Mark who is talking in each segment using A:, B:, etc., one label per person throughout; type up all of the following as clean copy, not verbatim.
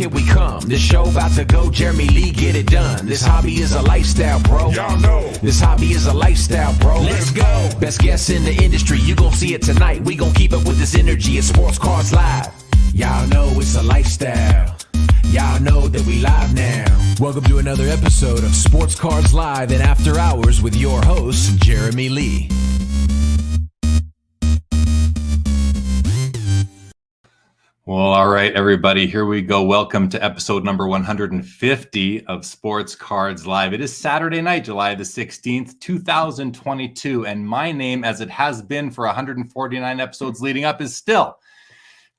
A: here we come. This show about to go, Jeremy Lee, get it done. This hobby is a lifestyle, bro.
B: Y'all know.
A: This hobby is a lifestyle, bro.
B: Let's go.
A: Best guests in the industry, you gon' see it tonight. We gon' keep up with this energy at Sports Cards Live. Y'all know it's a lifestyle. Y'all know that we live now. Welcome to another episode of Sports Cards Live and After Hours with your host, Jeremy Lee.
C: Well, all right, everybody, here we go. Welcome to episode number 150 of Sports Cards Live. It is Saturday night, July the 16th, 2022, and my name, as it has been for 149 episodes leading up, is still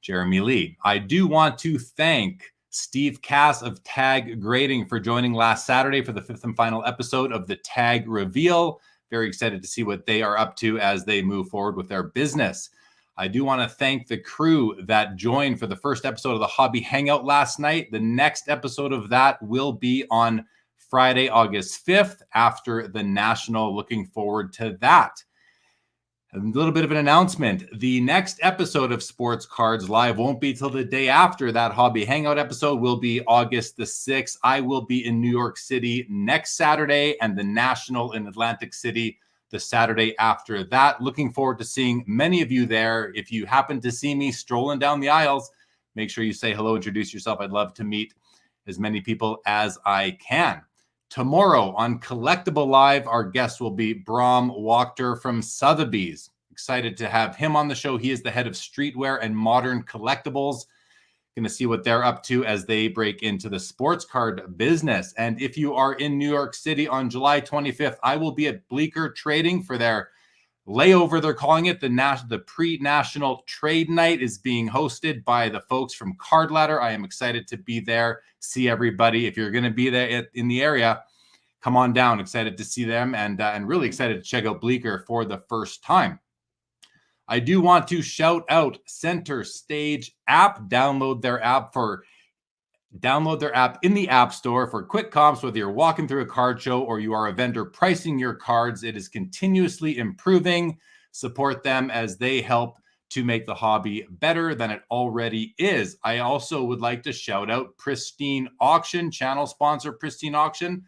C: Jeremy Lee. I do want to thank Steve Cass of Tag Grading for joining last Saturday for the fifth and final episode of the Tag Reveal. Very excited to see what they are up to as they move forward with their business. I do want to thank the crew that joined for the first episode of the Hobby Hangout last night. The next episode of that will be on Friday, August 5th after the National. Looking forward to that. A little bit of an announcement. The next episode of Sports Cards Live won't be till the day after that Hobby Hangout episode. Will be August the 6th. I will be in New York City next Saturday and the National in Atlantic City the Saturday after that. Looking forward to seeing many of you there. If you happen to see me strolling down the aisles, make sure you say hello, introduce yourself. I'd love to meet as many people as I can. Tomorrow on Collectible Live, our guest will be Bram Wachter from Sotheby's. Excited to have him on the show. He is the head of streetwear and modern collectibles. Going to see what they're up to as they break into the sports card business. And if you are in New York City on July 25th, I will be at Bleecker Trading for their layover. They're calling it the pre-national trade night is being hosted by the folks from Card Ladder. I am excited to be there, see everybody. If you're going to be there in the area, come on down. Excited to see them and really excited to check out Bleecker for the first time. I do want to shout out Center Stage app. Download their app in the App Store for quick comps, whether you're walking through a card show or you are a vendor pricing your cards. It is continuously improving. Support them as they help to make the hobby better than it already is. I also would like to shout out Pristine Auction, channel sponsor Pristine Auction.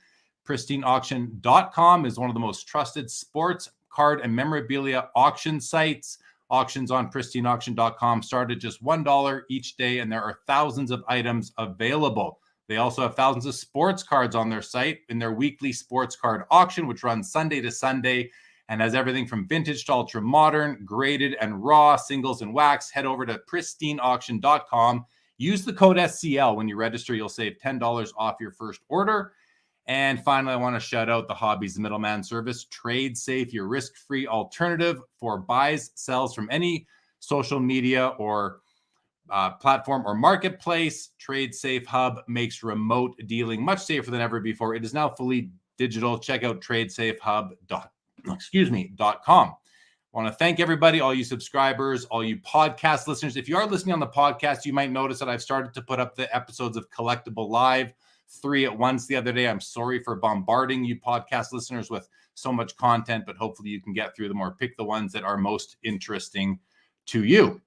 C: PristineAuction.com is one of the most trusted sports card and memorabilia auction sites. Auctions on PristineAuction.com start at just $1 each day, and there are thousands of items available. They also have thousands of sports cards on their site in their weekly sports card auction, which runs Sunday to Sunday and has everything from vintage to ultra modern, graded and raw, singles and wax. Head over to PristineAuction.com. Use the code SCL when you register. You'll save $10 off your first order. And finally, I want to shout out the Hobby's Middleman Service. Trade Safe, your risk-free alternative for buys, sells from any social media or platform or marketplace. Trade Safe Hub makes remote dealing much safer than ever before. It is now fully digital. Check out tradesafehub.com. I want to thank everybody, all you subscribers, all you podcast listeners. If you are listening on the podcast, you might notice that I've started to put up the episodes of Collectible Live 3 at once the other day. I'm sorry for bombarding you podcast listeners with so much content, but hopefully you can get through them or pick the ones that are most interesting to you.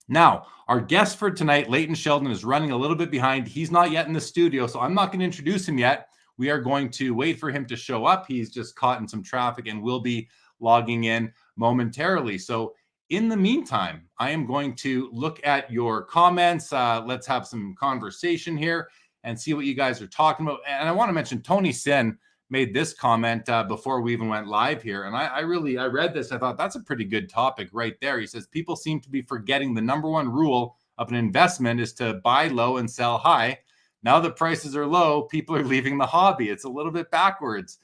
C: Now, our guest for tonight, Leighton Sheldon, is running a little bit behind. He's not yet in the studio, so I'm not going to introduce him yet. We are going to wait for him to show up. He's just caught in some traffic and will be logging in momentarily. So in the meantime, I am going to look at your comments. Let's have some conversation here and see what you guys are talking about. And I want to mention Tony Sin made this comment before we even went live here. And I read this. I thought that's a pretty good topic right there. He says, people seem to be forgetting the number one rule of an investment is to buy low and sell high. Now that prices are low, people are leaving the hobby. It's a little bit backwards.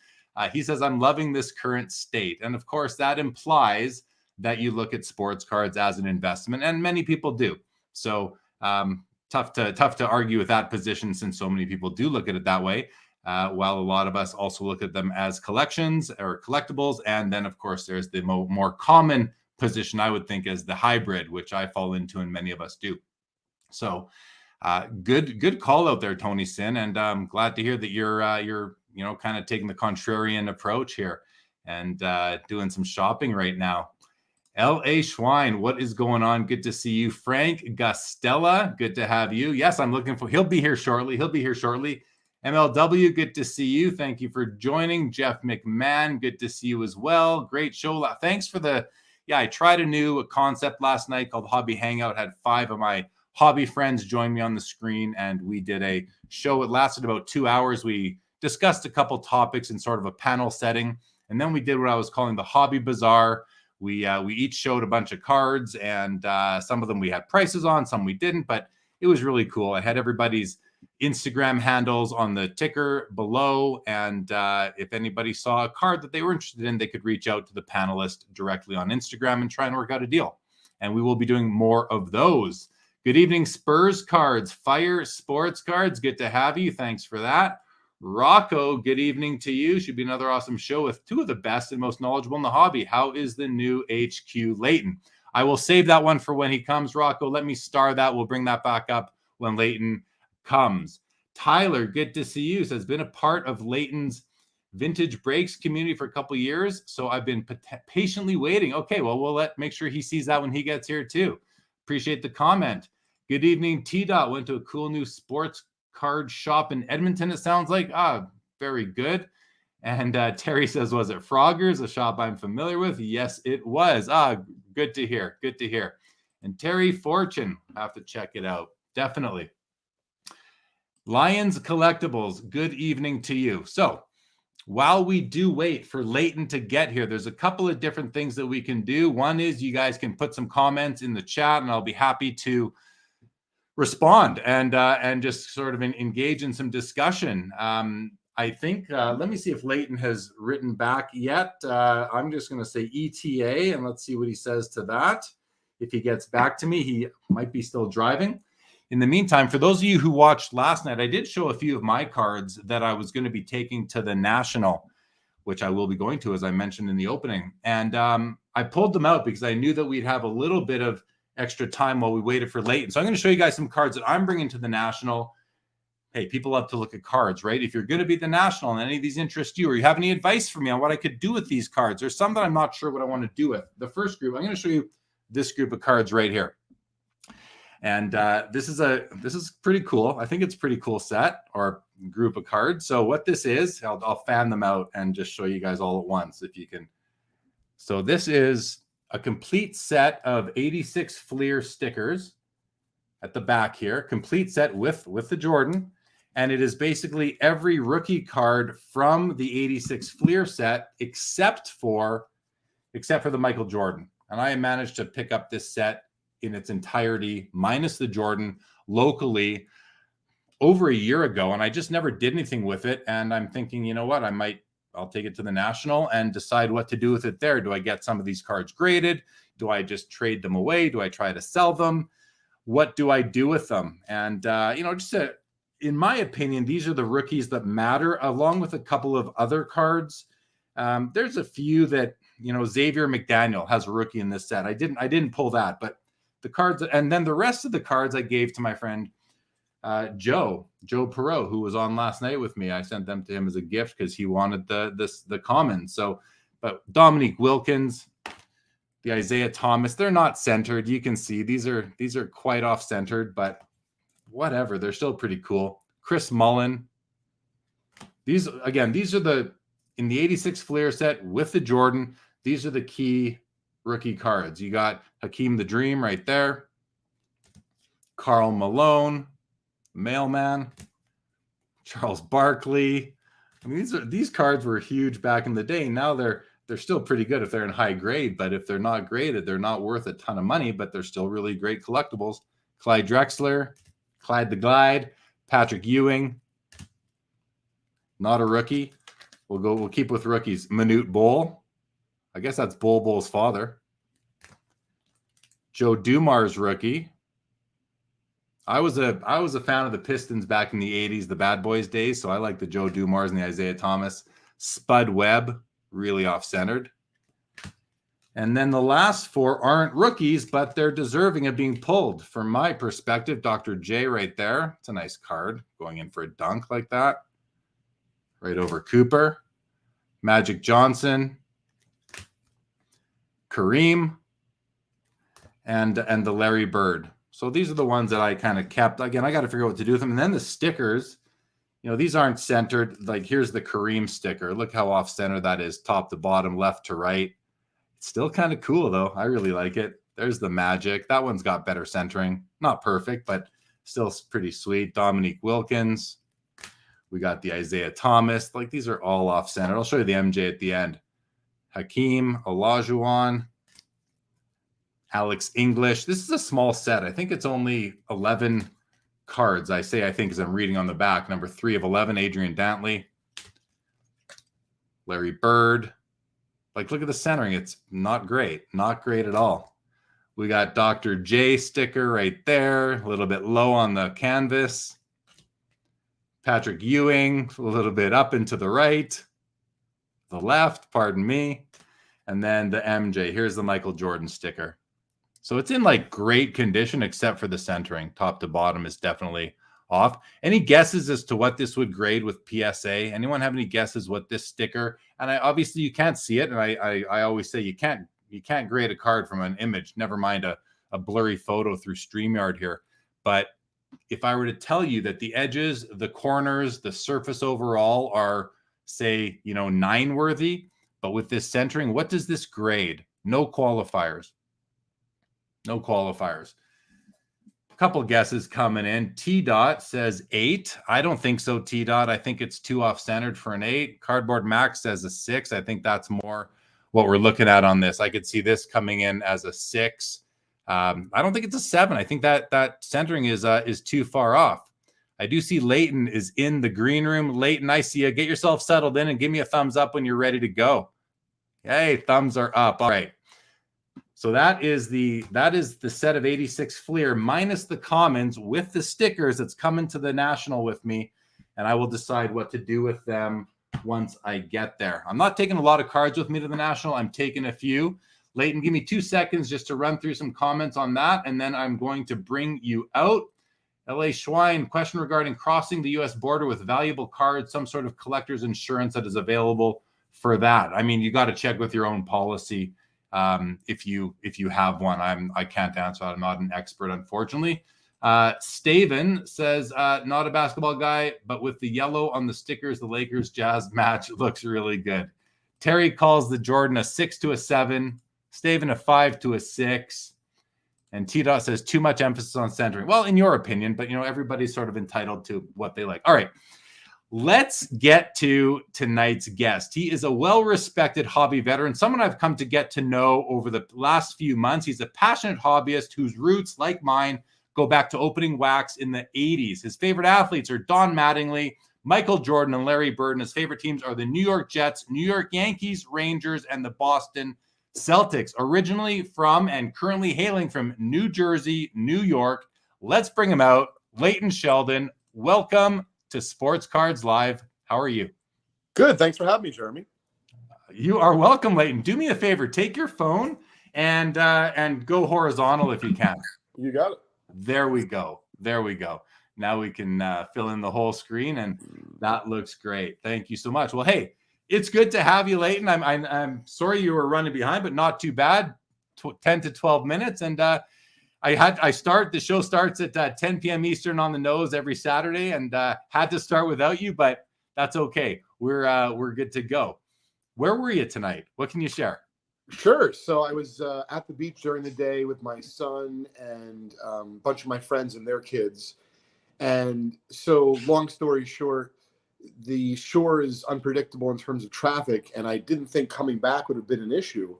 C: He says, I'm loving this current state. And of course, that implies that you look at sports cards as an investment, and many people do. So, tough to argue with that position since so many people do look at it that way, while a lot of us also look at them as collections or collectibles. And then, of course, there's the more common position, I would think, as the hybrid, which I fall into and many of us do. So good call out there, Tony Sin. And I'm glad to hear that you're kind of taking the contrarian approach here and doing some shopping right now. L.A. Schwein, what is going on? Good to see you. Frank Gustella, good to have you. Yes, I'm looking for, he'll be here shortly. MLW, good to see you. Thank you for joining. Jeff McMahon, good to see you as well. Great show. Thanks for I tried a new concept last night called Hobby Hangout. Had 5 of my hobby friends join me on the screen, and we did a show. It lasted about 2 hours. We discussed a couple topics in sort of a panel setting, and then we did what I was calling the Hobby Bazaar. We each showed a bunch of cards, and some of them we had prices on, some we didn't, but it was really cool. I had everybody's Instagram handles on the ticker below, and if anybody saw a card that they were interested in, they could reach out to the panelist directly on Instagram and try and work out a deal. And we will be doing more of those. Good evening, Spurs Cards, Fire Sports Cards. Good to have you. Thanks for that. Rocco, good evening to you. Should be another awesome show with 2 of the best and most knowledgeable in the hobby. How is the new HQ Leighton? I will save that one for when he comes, Rocco. Let me star that. We'll bring that back up when Leighton comes. Tyler, good to see you. Says, been a part of Leighton's vintage breaks community for a couple of years, so I've been patiently waiting. Okay, well, we'll make sure he sees that when he gets here too. Appreciate the comment. Good evening, T-Dot. Went to a cool new sports card shop in Edmonton, it sounds like. Very good. And Terry says, was it Frogger's, a shop I'm familiar with? Yes, it was. Good to hear. Good to hear. And Terry Fortune, have to check it out. Definitely. Lions Collectibles, good evening to you. So while we do wait for Leighton to get here, there's a couple of different things that we can do. One is you guys can put some comments in the chat, and I'll be happy to respond and just sort of engage in some discussion. I think, let me see if Leighton has written back yet. I'm just going to say ETA, and let's see what he says to that. If he gets back to me, he might be still driving. In the meantime, for those of you who watched last night, I did show a few of my cards that I was going to be taking to the National, which I will be going to, as I mentioned in the opening. And I pulled them out because I knew that we'd have a little bit of extra time while we waited for Leighton. So I'm going to show you guys some cards that I'm bringing to the National. Hey, people love to look at cards, right? If you're going to be at the National and any of these interest you, or you have any advice for me on what I could do with these cards, there's some that I'm not sure what I want to do with. The first group, I'm going to show you this group of cards right here. And this is pretty cool. I think it's a pretty cool set or group of cards. So what this is, I'll fan them out and just show you guys all at once if you can. So this is a complete set of 86 Fleer stickers at the back here, complete set with the Jordan. And it is basically every rookie card from the 86 Fleer set except for the Michael Jordan. And I managed to pick up this set in its entirety, minus the Jordan, locally over a year ago. And I just never did anything with it. And I'm thinking, you know what, I'll take it to the National and decide what to do with it there. Do I get some of these cards graded? Do I just trade them away? Do I try to sell them? What do I do with them? And, in my opinion, these are the rookies that matter, along with a couple of other cards. There's a few that, Xavier McDaniel has a rookie in this set. I didn't pull that, but the cards, and then the rest of the cards I gave to my friend Joe Perot, who was on last night with me. I sent them to him as a gift because he wanted the common. So, but Dominique Wilkins, the Isaiah Thomas, they're not centered. You can see these are quite off centered, but whatever, they're still pretty cool. Chris Mullen. These are in the 86 Fleer set with the Jordan. These are the key rookie cards. You got Hakeem the Dream right there. Karl Malone, Mailman, Charles Barkley. I mean, these cards were huge back in the day. Now they're still pretty good if they're in high grade, but if they're not graded, they're not worth a ton of money, but they're still really great collectibles. Clyde Drexler, Clyde the Glide, Patrick Ewing, not a rookie. We'll keep with rookies. Manute Bol. I guess that's Bol's father. Joe Dumars rookie. I was a fan of the Pistons back in the 80s, the Bad Boys days, so I like the Joe Dumars and the Isaiah Thomas. Spud Webb, really off-centered. And then the last 4 aren't rookies, but they're deserving of being pulled. From my perspective, Dr. J right there. It's a nice card going in for a dunk like that. Right over Cooper. Magic Johnson. Kareem. and the Larry Bird. So these are the ones that I kind of kept. Again, I got to figure out what to do with them. And then the stickers, these aren't centered. Like here's the Kareem sticker. Look how off center that is, top to bottom, left to right. It's still kind of cool though. I really like it. There's the Magic. That one's got better centering. Not perfect, but still pretty sweet. Dominique Wilkins. We got the Isaiah Thomas. Like these are all off center. I'll show you the MJ at the end. Hakeem Olajuwon. Alex English. This is a small set. I think it's only 11 cards. I think as I'm reading on the back. Number 3 of 11, Adrian Dantley. Larry Bird. Like, look at the centering. It's not great. Not great at all. We got Dr. J sticker right there. A little bit low on the canvas. Patrick Ewing. A little bit up and to the right. The left, pardon me. And then the MJ. Here's the Michael Jordan sticker. So it's in like great condition, except for the centering. Top to bottom is definitely off. Any guesses as to what this would grade with PSA? Anyone have any guesses what this sticker? And obviously you can't see it. And I always say you can't grade a card from an image. Never mind a blurry photo through StreamYard here. But if I were to tell you that the edges, the corners, the surface overall are, say, 9 worthy, but with this centering, what does this grade? No qualifiers. No qualifiers. A couple guesses coming in. T-Dot says 8. I don't think so, T-Dot. I think it's too off-centered for an 8. Cardboard Max says a 6. I think that's more what we're looking at on this. I could see this coming in as a 6. I don't think it's a 7. I think that centering is too far off. I do see Leighton is in the green room. Leighton, I see you. Get yourself settled in and give me a thumbs up when you're ready to go. Hey, thumbs are up. All right. So that is the set of 86 Fleer minus the commons with the stickers that's coming to the National with me, and I will decide what to do with them once I get there. I'm not taking a lot of cards with me to the National. I'm taking a few. Leighton, give me 2 seconds just to run through some comments on that, and then I'm going to bring you out. LA Schwein, question regarding crossing the U.S. border with valuable cards, some sort of collector's insurance that is available for that. I mean, you got to check with your own policy. If you have one. I can't answer that. I'm not an expert, unfortunately. Staven says, not a basketball guy, but with the yellow on the stickers, the Lakers Jazz match looks really good. Terry calls the Jordan a 6 to a 7, Staven a 5 to a 6, and T-Dot says too much emphasis on centering. Well, in your opinion, but everybody's sort of entitled to what they like. All right. Let's get to tonight's guest. He is a well-respected hobby veteran, someone I've come to get to know over the last few months. He's a passionate hobbyist whose roots, like mine, go back to opening wax in the 80s. His favorite athletes are Don Mattingly, Michael Jordan, and Larry Bird. And his favorite teams are the New York Jets, New York Yankees, Rangers, and the Boston Celtics. Originally from and currently hailing from New Jersey, New York. Let's bring him out. Leighton Sheldon, welcome to Sports Cards Live. How are you?
B: Good. Thanks for having me, Jeremy.
C: You are welcome, Leighton. Do me a favor. Take your phone and go horizontal if you can.
B: You got it.
C: There we go. There we go. Now we can fill in the whole screen, and that looks great. Thank you so much. Well, hey, it's good to have you, Leighton. I'm sorry you were running behind, but not too bad. 10 to 12 minutes, and the show starts at 10 p.m. Eastern on the nose every Saturday, and had to start without you, but that's okay. We're good to go. Where were you tonight? What can you share?
B: Sure. So I was at the beach during the day with my son and a bunch of my friends and their kids. And so long story short, the shore is unpredictable in terms of traffic, and I didn't think coming back would have been an issue,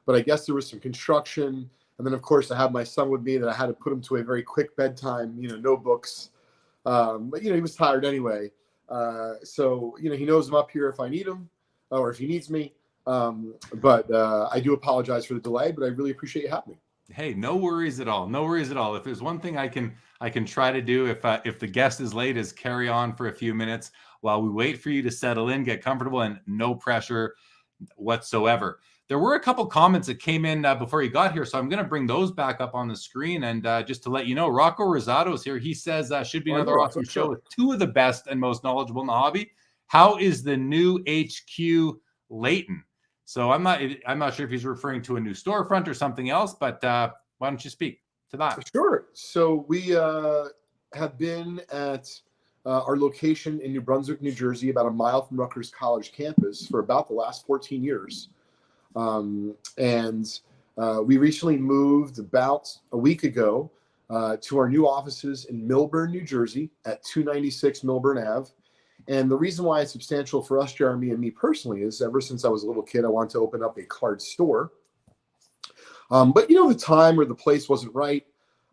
B: but I guess there was some construction. And then, of course, I had my son with me that I had to put him to a very quick bedtime, no books. But, he was tired anyway. So, he knows I'm up here if I need him or if he needs me. But I do apologize for the delay, but I really appreciate you having me.
C: Hey, no worries at all. No worries at all. If there's one thing I can try to do if the guest is late is carry on for a few minutes while we wait for you to settle in, get comfortable, and no pressure whatsoever. There were a couple comments that came in before you got here, so I'm going to bring those back up on the screen. And just to let you know, Rocco Rosado's here. He says, should be another awesome show with 2 of the best and most knowledgeable in the hobby. How is the new HQ, Leighton? So I'm not sure if he's referring to a new storefront or something else, but Why don't you speak to that?
B: Sure. So we have been at our location in New Brunswick, New Jersey, about a mile from Rutgers College campus for about the last 14 years. And we recently moved about a week ago to our new offices in Millburn, New Jersey at 296 Millburn Ave. And the reason why it's substantial for us, Jeremy, and me personally, is ever since I was a little kid, I wanted to open up a card store. But, the time or the place wasn't right.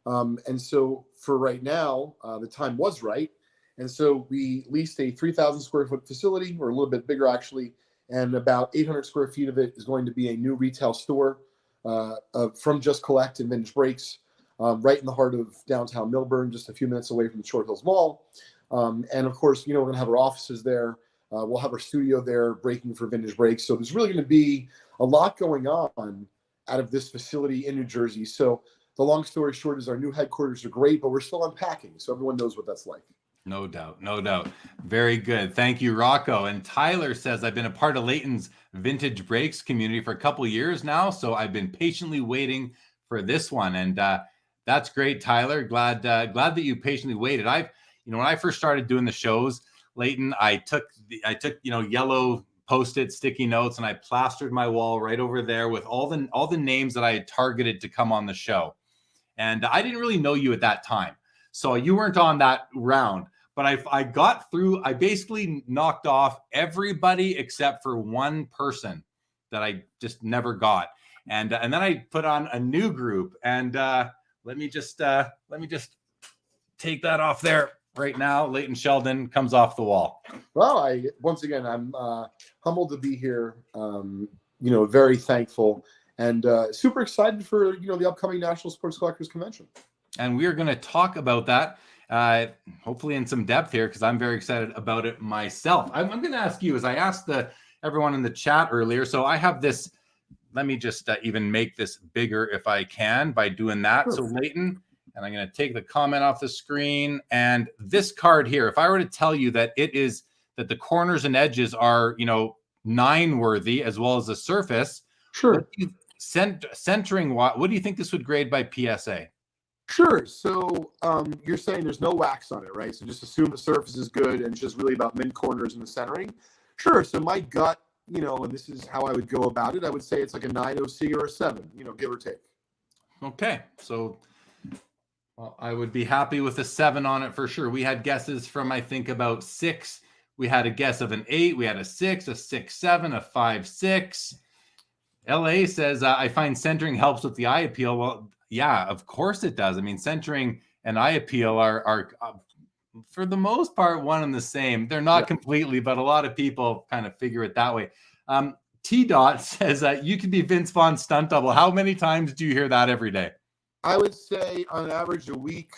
B: And so for right now, the time was right. And so we leased a 3,000 square foot facility, or a little bit bigger actually, and about 800 square feet of it is going to be a new retail store from Just Collect and Vintage Breaks, right in the heart of downtown Millburn, just a few minutes away from the Short Hills Mall. And of course, we're going to have our offices there. We'll have our studio there, breaking for Vintage Breaks. So there's really going to be a lot going on out of this facility in New Jersey. So the long story short is our new headquarters are great, but we're still unpacking. So everyone knows what that's like.
C: No doubt. No doubt. Very good. Thank you, Rocco. And Tyler says, I've been a part of Leighton's Vintage Breaks community for a couple of years now. So I've been patiently waiting for this one. And that's great, Tyler. Glad that you patiently waited. When I first started doing the shows, Leighton, I took yellow Post-it sticky notes and I plastered my wall right over there with all the names that I had targeted to come on the show. And I didn't really know you at that time. So you weren't on that round, but I got through. I basically knocked off everybody except for one person that I just never got. And then I put on a new group. And let me just take that off there right now. Leighton Sheldon comes off the wall.
B: Well, I'm humbled to be here. Very thankful and super excited for the upcoming National Sports Collectors Convention.
C: And we are going to talk about that, hopefully in some depth here, because I'm very excited about it myself. I'm going to ask you, as I asked everyone in the chat earlier. So I have this. Let me just even make this bigger if I can by doing that. Sure. So Leighton, and I'm going to take the comment off the screen. And this card here, if I were to tell you that that the corners and edges are 9 worthy as well as the surface.
B: Sure.
C: Centering, what do you think this would grade by PSA?
B: Sure. So you're saying there's no wax on it, right? So just assume the surface is good and it's just really about mid corners and the centering. Sure. So my gut, and this is how I would go about it, I would say it's like a 9 OC or a 7, give or take.
C: Okay. So I would be happy with a 7 on it for sure. We had guesses from, I think, about 6. We had a guess of an 8. We had a 6, a 6-7, a 5-6. LA says, I find centering helps with the eye appeal. Well, yeah, of course it does. I mean, centering and eye appeal are for the most part, one and the same. They're not completely, but a lot of people kind of figure it that way. T-Dot says, you could be Vince Vaughn's stunt double. How many times do you hear that every day?
B: I would say on average a week,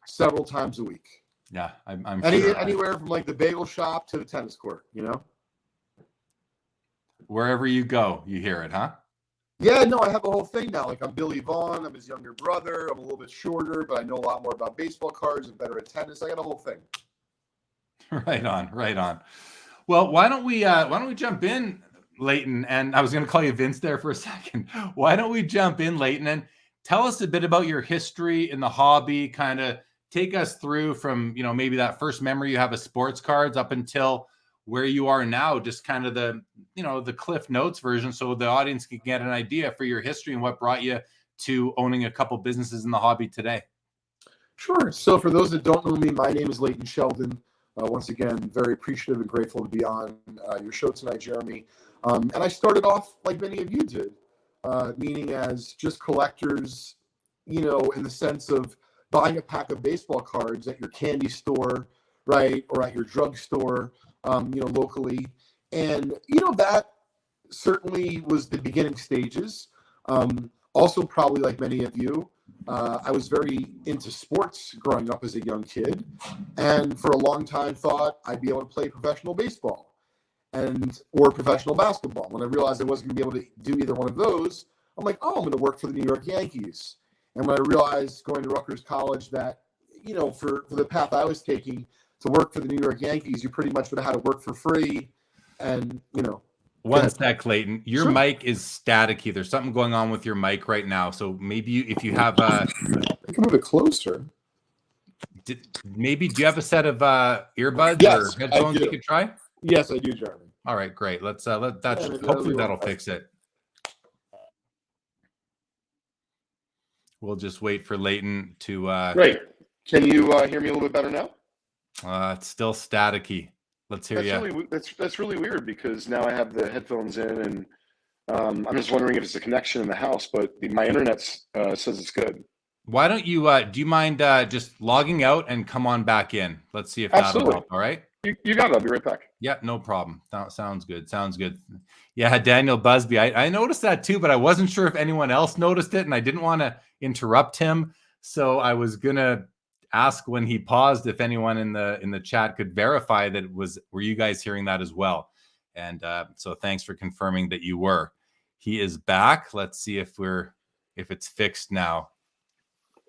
B: several times a week.
C: Yeah, I'm sure.
B: Anywhere from like the bagel shop to the tennis court,
C: Wherever you go, you hear it, huh?
B: Yeah, no, I have a whole thing now. Like I'm Billy Vaughn. I'm his younger brother. I'm a little bit shorter, but I know a lot more about baseball cards and better at tennis. I got a whole thing.
C: Right on. Well, why don't we jump in, Leighton? And I was going to call you Vince there for a second. Why don't we jump in, Leighton, and tell us a bit about your history in the hobby, kind of take us through from, maybe that first memory you have of sports cards up until where you are now, just kind of the Cliff Notes version, so the audience can get an idea for your history and what brought you to owning a couple businesses in the hobby today.
B: Sure. So for those that don't know me, my name is Leighton Sheldon. Once again, very appreciative and grateful to be on your show tonight, Jeremy. And I started off like many of you did, meaning as just collectors, in the sense of buying a pack of baseball cards at your candy store, right, or at your drugstore, locally. And, that certainly was the beginning stages. Also, probably like many of you, I was very into sports growing up as a young kid. And for a long time thought I'd be able to play professional baseball or professional basketball. When I realized I wasn't going to be able to do either one of those, I'm like, I'm going to work for the New York Yankees. And when I realized going to Rutgers College that, for the path I was taking to work for the New York Yankees, you pretty much would have had to work for free and,
C: One sec, Leighton. Your
B: Sure.
C: mic is staticky. There's something going on with your mic right now. So maybe if you have
B: I can move it closer.
C: maybe do you have a set of earbuds
B: Yes,
C: or headphones
B: I do.
C: you could try?
B: Yes, I do, Jeremy.
C: All right, great. Let's let that
B: Yeah, maybe
C: hopefully
B: that'll
C: that'll fix it. We'll just wait for Leighton to
D: Great. Can you hear me a little bit better now?
C: it's still staticky. Let's hear you.
D: That's really weird because now I have the headphones in, and I'm just wondering if it's a connection in the house, but my internet says it's good.
C: Why don't you do you mind just logging out and come on back in? Let's see if
D: Absolutely.
C: that'll help. All right.
D: You got it. I'll be right back.
C: Yeah, no problem. Sounds good. Sounds good. Yeah, Daniel Busby. I noticed that too, but I wasn't sure if anyone else noticed it, and I didn't want to interrupt him. So I was gonna ask when he paused if anyone in the chat could verify that were you guys hearing that as well? And so thanks for confirming that you were. He is back. Let's see if it's fixed now.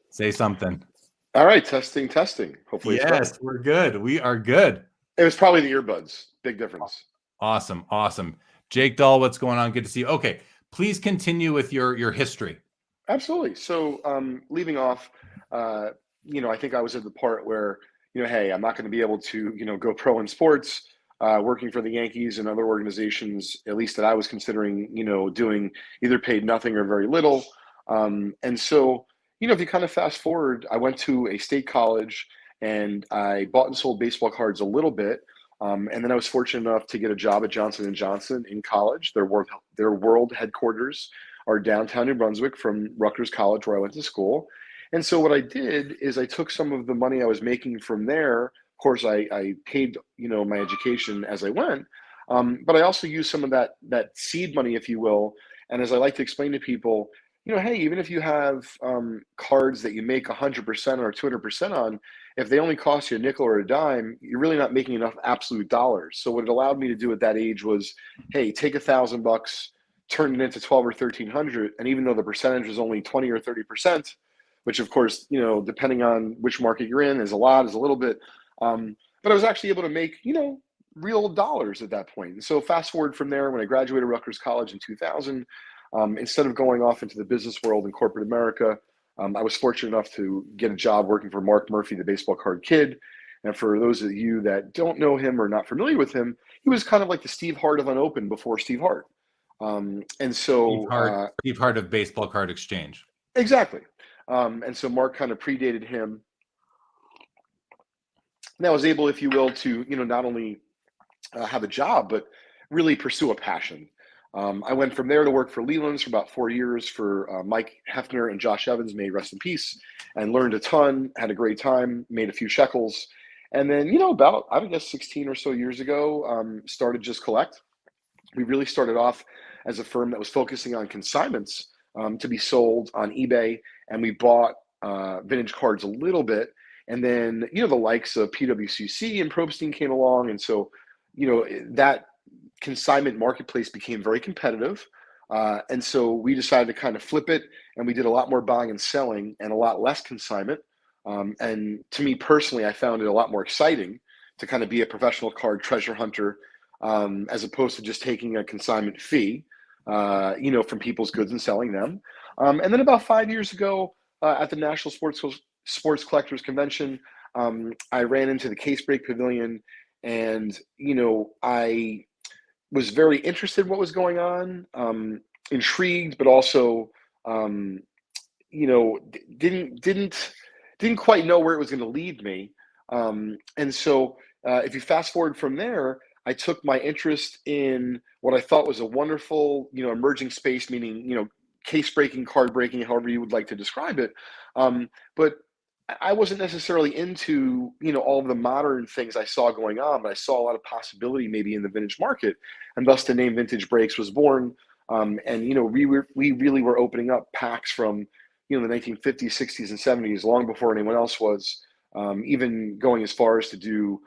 C: Say something.
D: All right, testing. Hopefully,
C: yes, we're good. We are good.
D: It was probably the earbuds. Big difference.
C: Awesome. Jake Dahl, what's going on? Good to see you. Okay, please continue with your history.
D: Absolutely. So, leaving off, I think I was at the part where, hey, I'm not going to be able to, go pro in sports. Working for the Yankees and other organizations, at least that I was considering, doing either paid nothing or very little. And so, if you kind of fast forward, I went to a state college and I bought and sold baseball cards a little bit. And then I was fortunate enough to get a job at Johnson & Johnson in college. Their world headquarters are downtown New Brunswick from Rutgers College, where I went to school. And so what I did is I took some of the money I was making from there. Of course, I paid, my education as I went. But I also used some of that seed money, if you will. And as I like to explain to people, hey, even if you have cards that you make 100% or 200% on, if they only cost you a nickel or a dime, you're really not making enough absolute dollars. So what it allowed me to do at that age was, hey, take $1,000, turn it into 12 or 1,300, and even though the percentage was only 20 or 30%, which of course, depending on which market you're in, is a lot, is a little bit, but I was actually able to make, real dollars at that point. And so fast forward from there, when I graduated Rutgers College in 2000. Instead of going off into the business world in corporate America, I was fortunate enough to get a job working for Mark Murphy, the baseball card kid. And for those of you that don't know him or not familiar with him, he was kind of like the Steve Hart of Unopened before Steve Hart. And so
C: Steve Hart of Baseball Card Exchange.
D: Exactly. And so Mark kind of predated him. And I was able, if you will, to, not only have a job, but really pursue a passion. I went from there to work for Leland's for about 4 years for Mike Hefner and Josh Evans, may rest in peace, and learned a ton, had a great time, made a few shekels. And then, about, I would guess 16 or so years ago, started Just Collect. We really started off as a firm that was focusing on consignments to be sold on eBay. And we bought vintage cards a little bit. And then, the likes of PWCC and Probstein came along. And so, that consignment marketplace became very competitive. And so we decided to kind of flip it, and we did a lot more buying and selling and a lot less consignment. And to me personally, I found it a lot more exciting to kind of be a professional card treasure hunter, as opposed to just taking a consignment fee, from people's goods and selling them. And then about 5 years ago, at the National Sports Collectors Convention, I ran into the Case Break Pavilion, and, I was very interested in what was going on, intrigued, but also, didn't quite know where it was going to lead me. And so if you fast forward from there, I took my interest in what I thought was a wonderful, emerging space, meaning, case breaking, card breaking, however you would like to describe it. But I wasn't necessarily into, all of the modern things I saw going on, but I saw a lot of possibility maybe in the vintage market, and thus the name Vintage Breaks was born. And, we really were opening up packs from, the 1950s, 60s, and 70s, long before anyone else was, even going as far as to do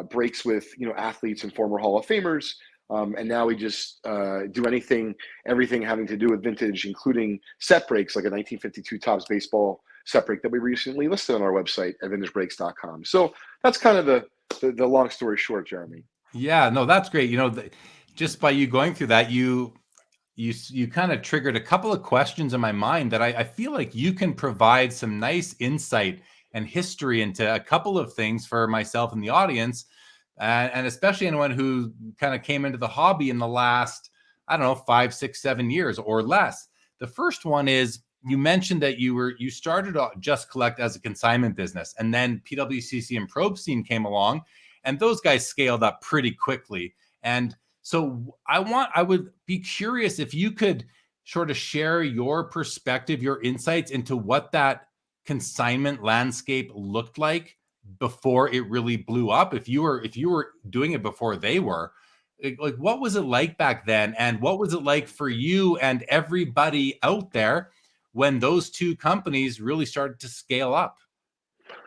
D: breaks with, athletes and former Hall of Famers. And now we just do everything having to do with vintage, including set breaks, like a 1952 Topps baseball set break that we recently listed on our website at vintagebreaks.com. So that's kind of the long story short, Jeremy.
C: Yeah, no, that's great. just by you going through that, you kind of triggered a couple of questions in my mind that I feel like you can provide some nice insight and history into a couple of things for myself and the audience, and especially anyone who kind of came into the hobby in the last, I don't know, 5, 6, 7 years or less. The first one is, you mentioned that you started Just Collect as a consignment business, and then PWCC and Probstein came along, and those guys scaled up pretty quickly. And so I would be curious if you could sort of share your perspective, your insights into what that consignment landscape looked like before it really blew up. If you were doing it before they were, like what was it like back then, and what was it like for you and everybody out there when those two companies really started to scale up?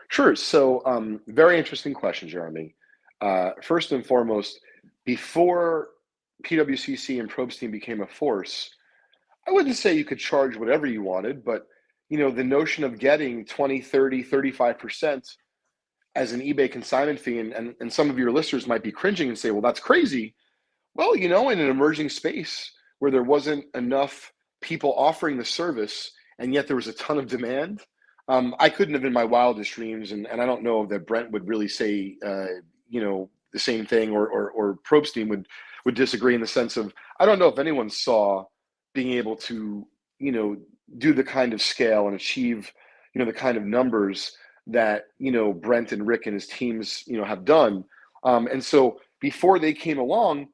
D: Sure. So, very interesting question, Jeremy. First and foremost, before PWCC and Probstein became a force, I wouldn't say you could charge whatever you wanted, but the notion of getting 20, 30, 35% as an eBay consignment fee, and some of your listeners might be cringing and say, well, that's crazy. Well, in an emerging space where there wasn't enough people offering the service, and yet there was a ton of demand, I couldn't have in my wildest dreams, and I don't know that Brent would really say, the same thing, or Probstein would disagree in the sense of, I don't know if anyone saw being able to, do the kind of scale and achieve, the kind of numbers that, Brent and Rick and his teams, have done. And so before they came along,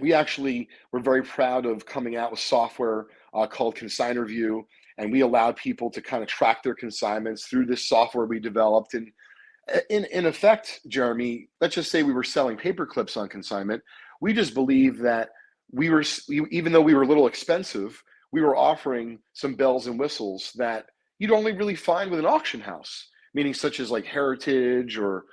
D: we actually were very proud of coming out with software called Consigner View, and we allowed people to kind of track their consignments through this software we developed. And in effect, Jeremy, let's just say we were selling paper clips on consignment. We just believe that even though we were a little expensive, we were offering some bells and whistles that you'd only really find with an auction house, meaning such as like Heritage, or,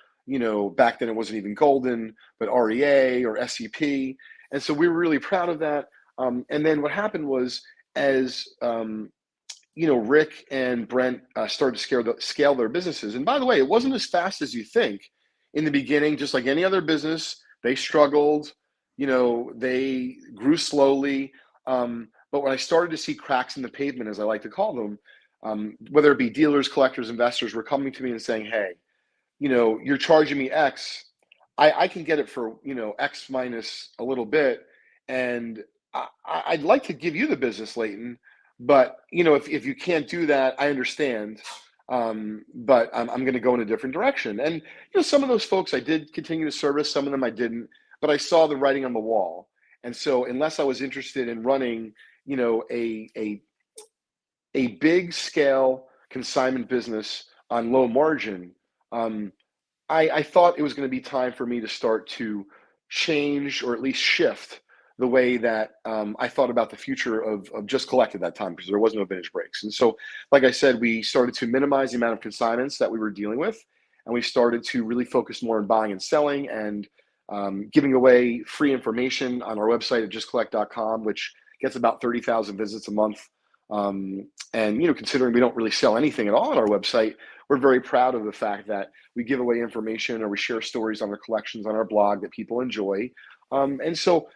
D: back then it wasn't even Golden, but REA or SCP. And so we were really proud of that. And then what happened was, as Rick and Brent started to scale their businesses. And by the way, it wasn't as fast as you think. In the beginning, just like any other business, they struggled. They grew slowly. But when I started to see cracks in the pavement, as I like to call them, whether it be dealers, collectors, investors, were coming to me and saying, hey, you're charging me X. I can get it for, X minus a little bit. And I'd like to give you the business, Leighton. But, if you can't do that, I understand. But I'm going to go in a different direction. And, some of those folks I did continue to service, some of them I didn't, but I saw the writing on the wall. And so unless I was interested in running, a big scale consignment business on low margin, I thought it was going to be time for me to start to change, or at least shift the way that I thought about the future of Just Collect at that time, because there was no vintage breaks. And so, like I said, we started to minimize the amount of consignments that we were dealing with, and we started to really focus more on buying and selling, and giving away free information on our website at justcollect.com, which gets about 30,000 visits a month. And, considering we don't really sell anything at all on our website, we're very proud of the fact that we give away information, or we share stories on our collections on our blog that people enjoy. And so,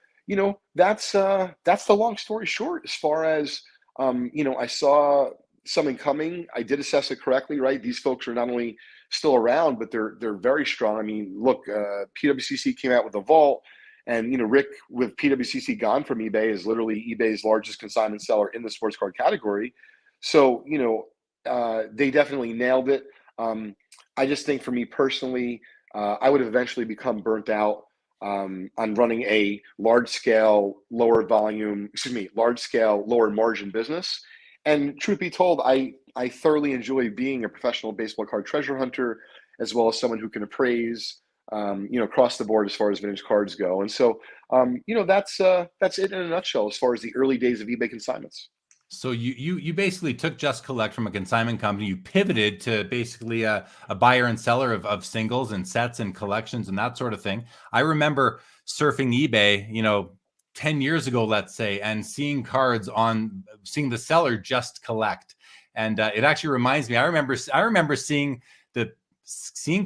D: that's the long story short. As far as, I saw something coming, I did assess it correctly, right? These folks are not only still around, but they're very strong. I mean, look, PWCC came out with a vault, and, Rick, with PWCC gone from eBay, is literally eBay's largest consignment seller in the sports card category. So, they definitely nailed it. I just think for me personally, I would have eventually become burnt out on running a large scale, lower margin business. And truth be told, I thoroughly enjoy being a professional baseball card treasure hunter, as well as someone who can appraise, across the board as far as vintage cards go. And so, that's it in a nutshell as far as the early days of eBay consignments.
C: So you basically took Just Collect from a consignment company. You pivoted to basically a buyer and seller of singles and sets and collections and that sort of thing. I remember surfing eBay, 10 years ago, let's say, and seeing the seller Just Collect. And it actually reminds me, I remember seeing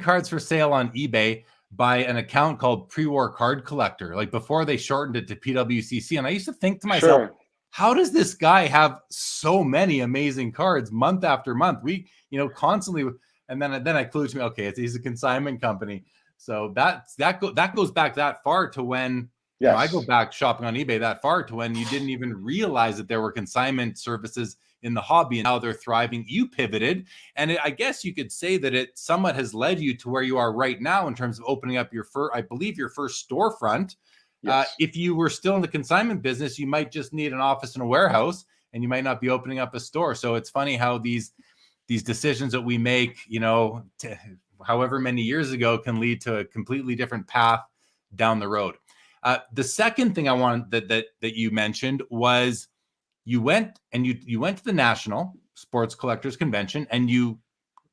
C: cards for sale on eBay by an account called Pre-War Card Collector, like before they shortened it to PWCC. And I used to think to myself,
D: Sure.
C: how does this guy have so many amazing cards month after month? We, constantly, and then I clued to me, okay, he's a consignment company. So that goes back that far to when,
D: Yes.
C: I go back shopping on eBay that far to when you didn't even realize that there were consignment services in the hobby, and now they're thriving. You pivoted, and I guess you could say that it somewhat has led you to where you are right now in terms of opening up your first storefront.
D: Yes.
C: If you were still in the consignment business, you might just need an office and a warehouse, and you might not be opening up a store. So it's funny how these decisions that we make, however many years ago, can lead to a completely different path down the road. The second thing I wanted that you mentioned was you went to the National Sports Collectors Convention, and you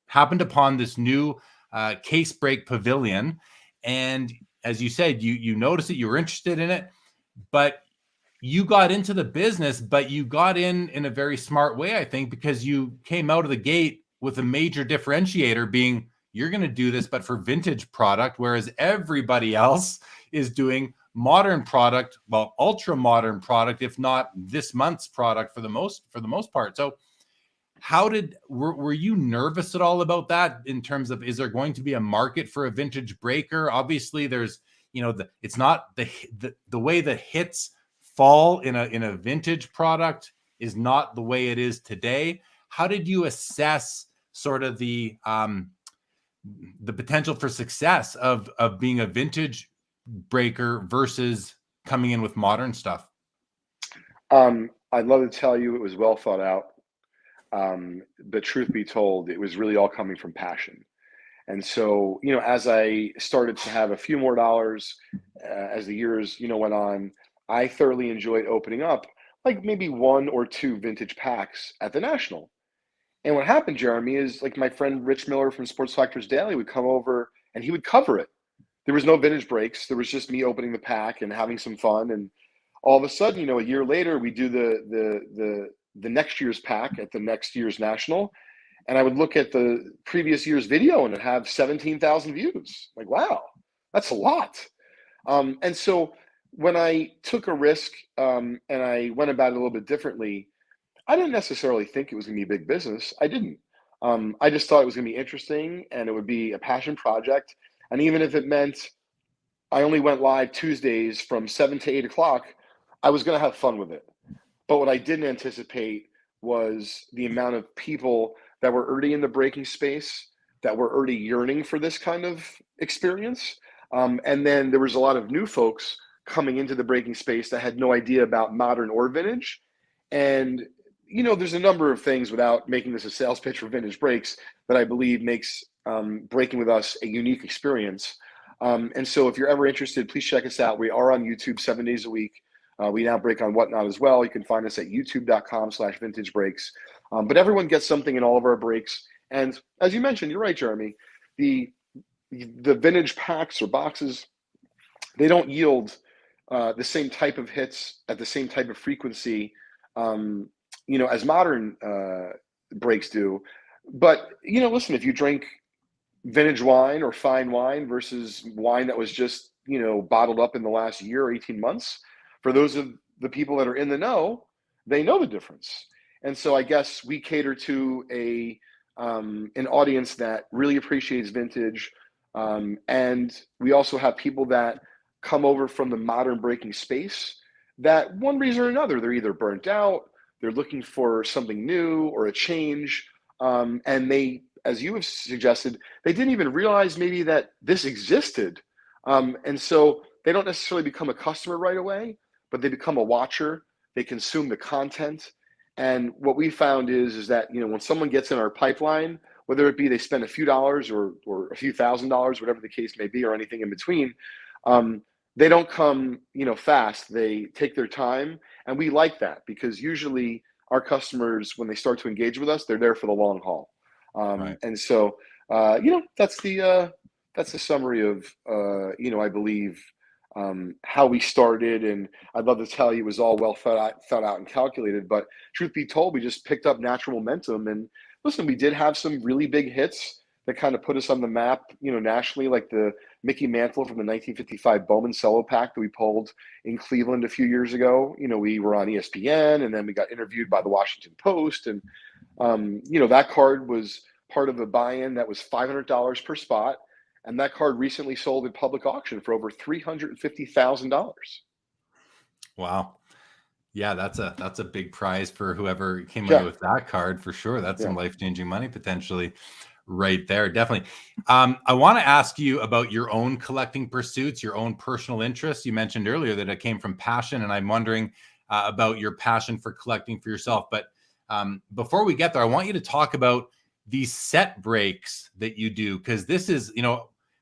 C: happened upon this new case break pavilion. And as you said, you noticed it, you were interested in it, but you got into the business, but you got in a very smart way, I think, because you came out of the gate with a major differentiator being, you're going to do this, but for vintage product, whereas everybody else is doing modern product, well, ultra modern product, if not this month's product for the most part. So were you nervous at all about that in terms of, is there going to be a market for a vintage breaker? Obviously there's, it's not the way the hits fall in a vintage product is not the way it is today. How did you assess sort of the potential for success of being a vintage breaker versus coming in with modern stuff?
D: I'd love to tell you it was well thought out. But truth be told, it was really all coming from passion. And so, as I started to have a few more dollars, as the years, went on, I thoroughly enjoyed opening up like maybe 1 or 2 vintage packs at the National. And what happened, Jeremy, is like my friend Rich Miller from Sports Collectors Daily would come over and he would cover it. There was no vintage breaks. There was just me opening the pack and having some fun. And all of a sudden, a year later, we do the next year's pack at the next year's National. And I would look at the previous year's video and it have 17,000 views. Like, wow, that's a lot. And so when I took a risk and I went about it a little bit differently, I didn't necessarily think it was going to be a big business. I didn't. I just thought it was going to be interesting and it would be a passion project. And even if it meant I only went live Tuesdays from 7 to 8 o'clock, I was going to have fun with it. But what I didn't anticipate was the amount of people that were already in the breaking space, that were already yearning for this kind of experience. And then there was a lot of new folks coming into the breaking space that had no idea about modern or vintage. And, there's a number of things, without making this a sales pitch for vintage breaks, that I believe makes breaking with us a unique experience. And so if you're ever interested, please check us out. We are on YouTube 7 days a week. We now break on Whatnot as well. You can find us at youtube.com/vintage breaks. But everyone gets something in all of our breaks. And as you mentioned, you're right, Jeremy, the vintage packs or boxes, they don't yield the same type of hits at the same type of frequency, as modern breaks do. But, listen, if you drink vintage wine or fine wine versus wine that was just, bottled up in the last year or 18 months, for those of the people that are in the know, they know the difference. And so I guess we cater to an audience that really appreciates vintage. And we also have people that come over from the modern breaking space that one reason or another, they're either burnt out, they're looking for something new or a change. And they, as you have suggested, they didn't even realize maybe that this existed. And so they don't necessarily become a customer right away, but they become a watcher. They consume the content. And what we found is that, when someone gets in our pipeline, whether it be they spend a few dollars or a few $1,000s, whatever the case may be, or anything in between, they don't come, fast. They take their time. And we like that because usually our customers, when they start to engage with us, they're there for the long haul.
C: Right.
D: And so, that's the summary of, I believe, how we started. And I'd love to tell you it was all well thought out and calculated, but truth be told, we just picked up natural momentum. And listen, we did have some really big hits that kind of put us on the map, nationally, like the Mickey Mantle from the 1955 Bowman Cello Pack that we pulled in Cleveland a few years ago. We were on ESPN, and then we got interviewed by the Washington Post. And, that card was part of a buy-in that was $500 per spot. And that card recently sold at public auction for over $350,000.
C: Wow. Yeah, that's a big prize for whoever came
D: Yeah.
C: away with that card for sure. That's some life-changing money potentially right there. Definitely. I want to ask you about your own collecting pursuits, your own personal interests. You mentioned earlier that it came from passion, and I'm wondering about your passion for collecting for yourself. But before we get there, I want you to talk about these set breaks that you do, because this is,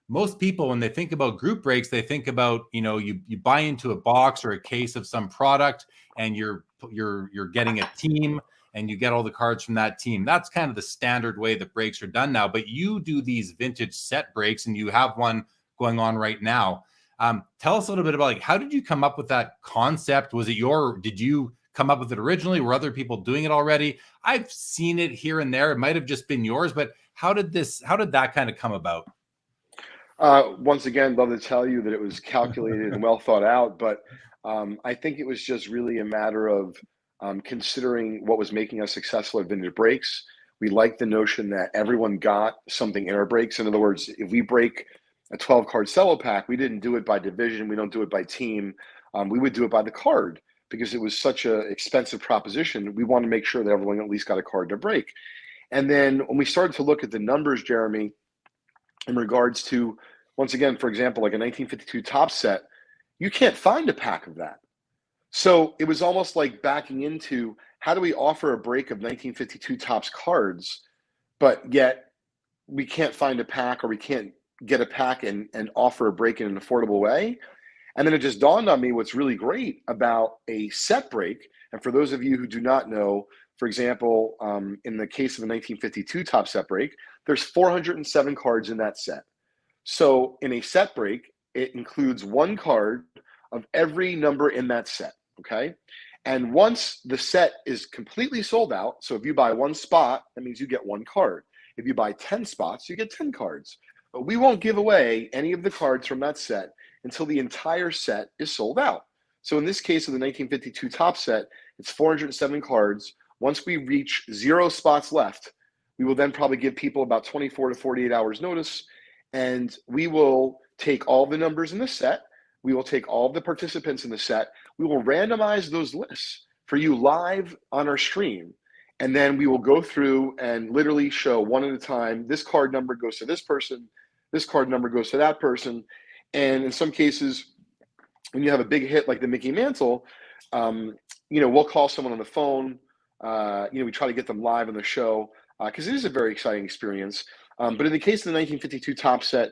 C: most people, when they think about group breaks, they think about, you buy into a box or a case of some product, and you're getting a team, and you get all the cards from that team. That's kind of the standard way that breaks are done now. But you do these vintage set breaks, and you have one going on right now. Tell us a little bit about, how did you come up with that concept? Did you come up with it originally? Were other people doing it already? I've seen it here and there. It might have just been yours, but how did that kind of come about?
D: Once again, love to tell you that it was calculated and well thought out, but I think it was just really a matter of considering what was making us successful at vintage breaks. We liked the notion that everyone got something in our breaks. In other words, if we break a 12-card cello pack, we didn't do it by division. We don't do it by team. We would do it by the card, because it was such an expensive proposition. We wanted to make sure that everyone at least got a card to break. And then when we started to look at the numbers, Jeremy, in regards to, once again, for example, like a 1952 top set, you can't find a pack of that. So it was almost like backing into, how do we offer a break of 1952 Topps cards, but yet we can't find a pack, or we can't get a pack and offer a break in an affordable way? And then it just dawned on me what's really great about a set break. And for those of you who do not know, for example, in the case of a 1952 Topps set break, there's 407 cards in that set. So in a set break, it includes one card of every number in that set, okay? And once the set is completely sold out, so if you buy one spot, that means you get one card. If you buy 10 spots, you get 10 cards. But we won't give away any of the cards from that set until the entire set is sold out. So in this case of the 1952 Topps set, it's 407 cards. Once we reach 0 spots left, we will then probably give people about 24 to 48 hours notice, and we will take all the numbers in the set. We will take all the participants in the set. We will randomize those lists for you live on our stream. And then we will go through and literally show one at a time, this card number goes to this person, this card number goes to that person. And in some cases, when you have a big hit like the Mickey Mantle, we'll call someone on the phone. We try to get them live on the show, because it is a very exciting experience. But in the case of the 1952 Topps set,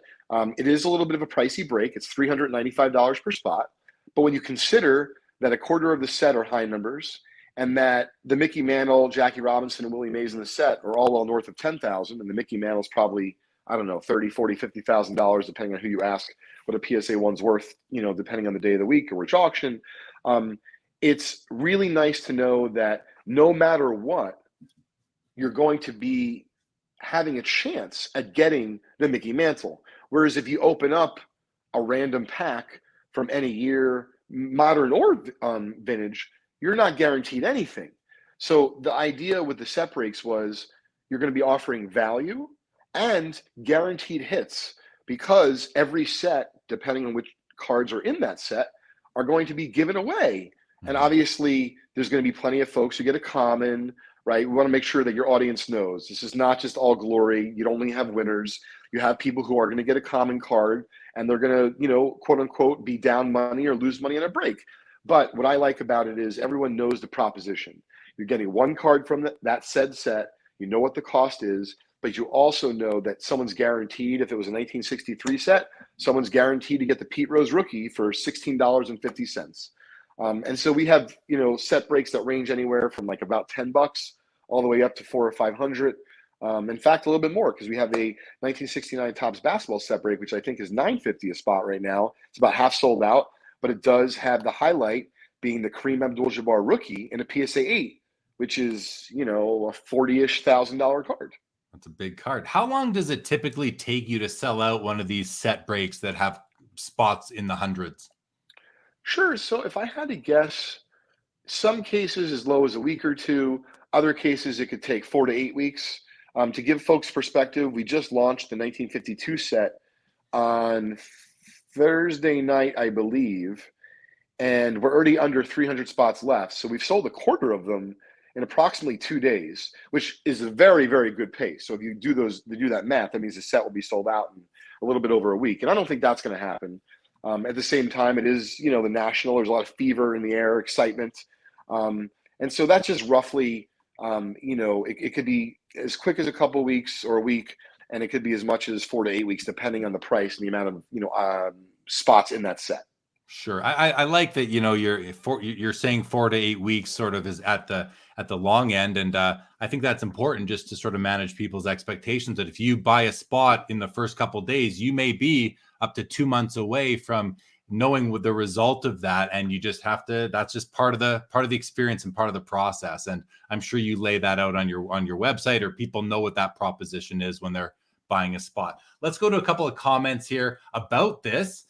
D: it is a little bit of a pricey break. It's $395 per spot. But when you consider that a quarter of the set are high numbers, and that the Mickey Mantle, Jackie Robinson, and Willie Mays in the set are all well north of $10,000, and the Mickey Mantle's probably, I don't know, $30,000, $40,000, $50,000, depending on who you ask what a PSA 1's worth, depending on the day of the week or which auction. It's really nice to know that no matter what, you're going to be having a chance at getting the Mickey Mantle. Whereas if you open up a random pack from any year, modern or vintage, you're not guaranteed anything. So the idea with the set breaks was you're going to be offering value and guaranteed hits, because every set, depending on which cards are in that set, are going to be given away. And obviously, there's going to be plenty of folks who get a common, right? We want to make sure that your audience knows this is not just all glory. You don't only have winners. You have people who are going to get a common card, and they're going to, quote unquote, be down money or lose money in a break. But what I like about it is everyone knows the proposition. You're getting one card from that said set. You know what the cost is, but you also know that someone's guaranteed, if it was a 1963 set, someone's guaranteed to get the Pete Rose rookie for $16.50. And so we have, set breaks that range anywhere from like about $10 all the way up to $400 or $500. In fact, a little bit more, because we have a 1969 Topps basketball set break, which I think is $950 a spot right now. It's about half sold out, but it does have the highlight being the Kareem Abdul-Jabbar rookie in a PSA 8, which is, a $40,000 card.
C: That's a big card. How long does it typically take you to sell out one of these set breaks that have spots in the hundreds?
D: Sure. So if I had to guess, some cases as low as a week or two, other cases it could take 4 to 8 weeks. To give folks perspective, we just launched the 1952 set on Thursday night, I believe, and we're already under 300 spots left. So we've sold a quarter of them in approximately 2 days, which is a very, very good pace. So if you do that math, that means the set will be sold out in a little bit over a week. And I don't think that's going to happen. At the same time, it is, the national. There's a lot of fever in the air, excitement, and so that's just roughly, it could be as quick as a couple of weeks or a week, and it could be as much as 4 to 8 weeks, depending on the price and the amount of spots in that set.
C: Sure. I like that, you're saying 4 to 8 weeks sort of is at the long end. And I think that's important just to sort of manage people's expectations that if you buy a spot in the first couple of days, you may be up to 2 months away from knowing what the result of that. And you just have to, that's just part of the experience and part of the process. And I'm sure you lay that out on your website, or people know what that proposition is when they're buying a spot. Let's go to a couple of comments here about this.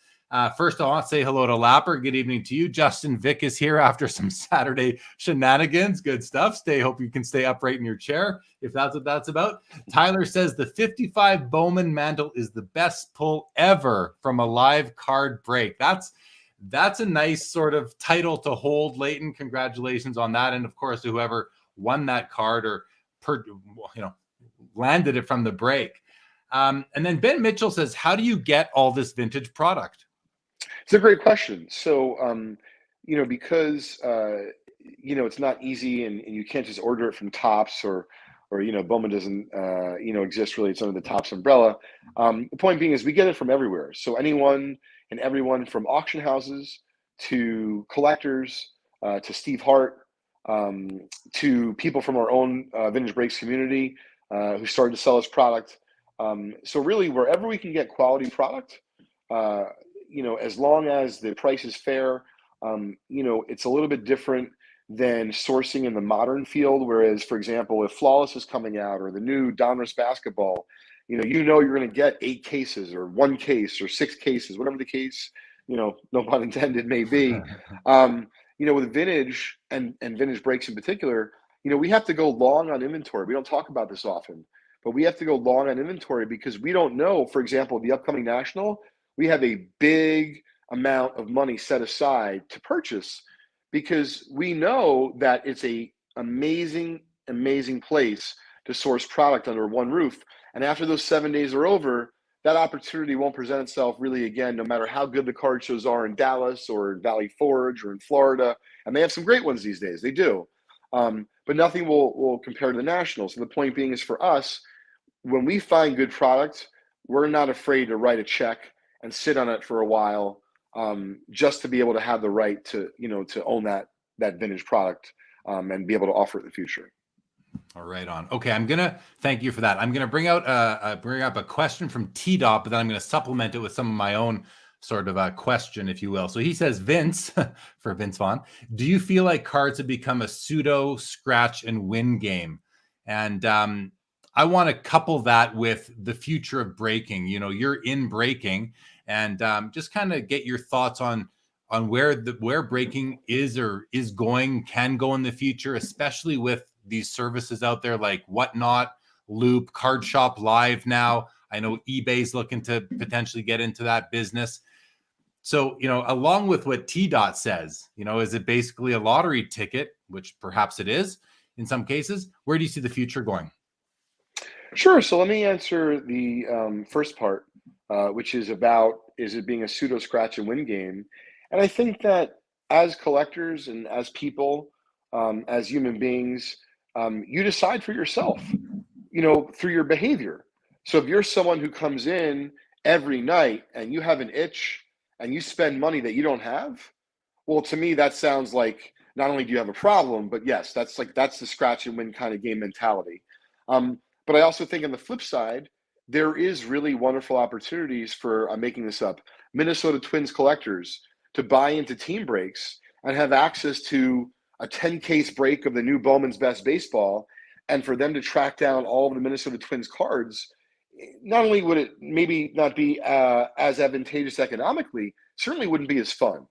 C: First, I want to say hello to Lapper. Good evening to you. Justin Vick is here after some Saturday shenanigans. Good stuff. Hope you can stay upright in your chair if that's what that's about. Tyler says the 55 Bowman Mantle is the best pull ever from a live card break. That's a nice sort of title to hold, Leighton. Congratulations on that. And of course, to whoever won that card or landed it from the break. And then Ben Mitchell says, how do you get all this vintage product?
D: It's a great question. So, because, it's not easy and you can't just order it from Topps or Bowman doesn't, exist really. It's under the Topps umbrella. The point being is we get it from everywhere. So anyone and everyone from auction houses to collectors, to Steve Hart, to people from our own Vintage Breaks community who started to sell this product. So really wherever we can get quality product, as long as the price is fair, it's a little bit different than sourcing in the modern field. Whereas, for example, if Flawless is coming out or the new Donruss basketball, you're going to get 8 cases or 1 case or 6 cases, whatever the case, no pun intended, may be. With vintage and Vintage Breaks in particular, we have to go long on inventory. We don't talk about this often, but we have to go long on inventory because we don't know, for example, the upcoming national, we have a big amount of money set aside to purchase because we know that it's a amazing, amazing place to source product under one roof. And after those 7 days are over, that opportunity won't present itself really again, no matter how good the card shows are in Dallas or in Valley Forge or in Florida. And they have some great ones these days. They do. But nothing will compare to the Nationals. So the point being is for us, when we find good product, we're not afraid to write a check and sit on it for a while, just to be able to have the right to own that vintage product and be able to offer it in the future.
C: All right, on. Okay, I'm gonna thank you for that. I'm gonna bring up a question from T-Dot, but then I'm gonna supplement it with some of my own sort of a question, if you will. So he says, Vince, for Vince Vaughn, do you feel like cards have become a pseudo scratch and win game? And I want to couple that with the future of breaking. You're in breaking, and just kind of get your thoughts on where breaking is or can go in the future, especially with these services out there like Whatnot, Loop, Card Shop Live now. I know eBay's looking to potentially get into that business. So, along with what T-Dot says, is it basically a lottery ticket, which perhaps it is in some cases? Where do you see the future going?
D: Sure. So let me answer the first part, which is about, is it being a pseudo scratch and win game? And I think that as collectors and as people, as human beings, you decide for yourself, through your behavior. So if you're someone who comes in every night and you have an itch and you spend money that you don't have, well, to me, that sounds like not only do you have a problem, but yes, that's the scratch and win kind of game mentality. But I also think on the flip side, there is really wonderful opportunities for, I'm making this up, Minnesota Twins collectors to buy into team breaks and have access to a 10 case break of the new Bowman's Best Baseball and for them to track down all of the Minnesota Twins cards, not only would it maybe not be as advantageous economically, certainly wouldn't be as fun.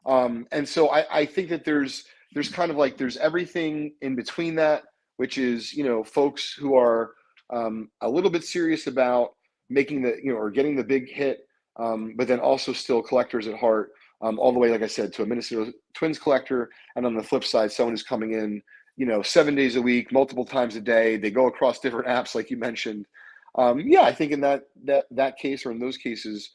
D: And so I think that there's kind of like there's everything in between that, which is, you know, folks who are a little bit serious about making the, you know, or getting the big hit, but then also still collectors at heart, all the way, like I said, to a Minnesota Twins collector. And on the flip side, someone who's coming in, you know, 7 days a week, multiple times a day. They go across different apps, like you mentioned. Yeah, I think in that case, or in those cases,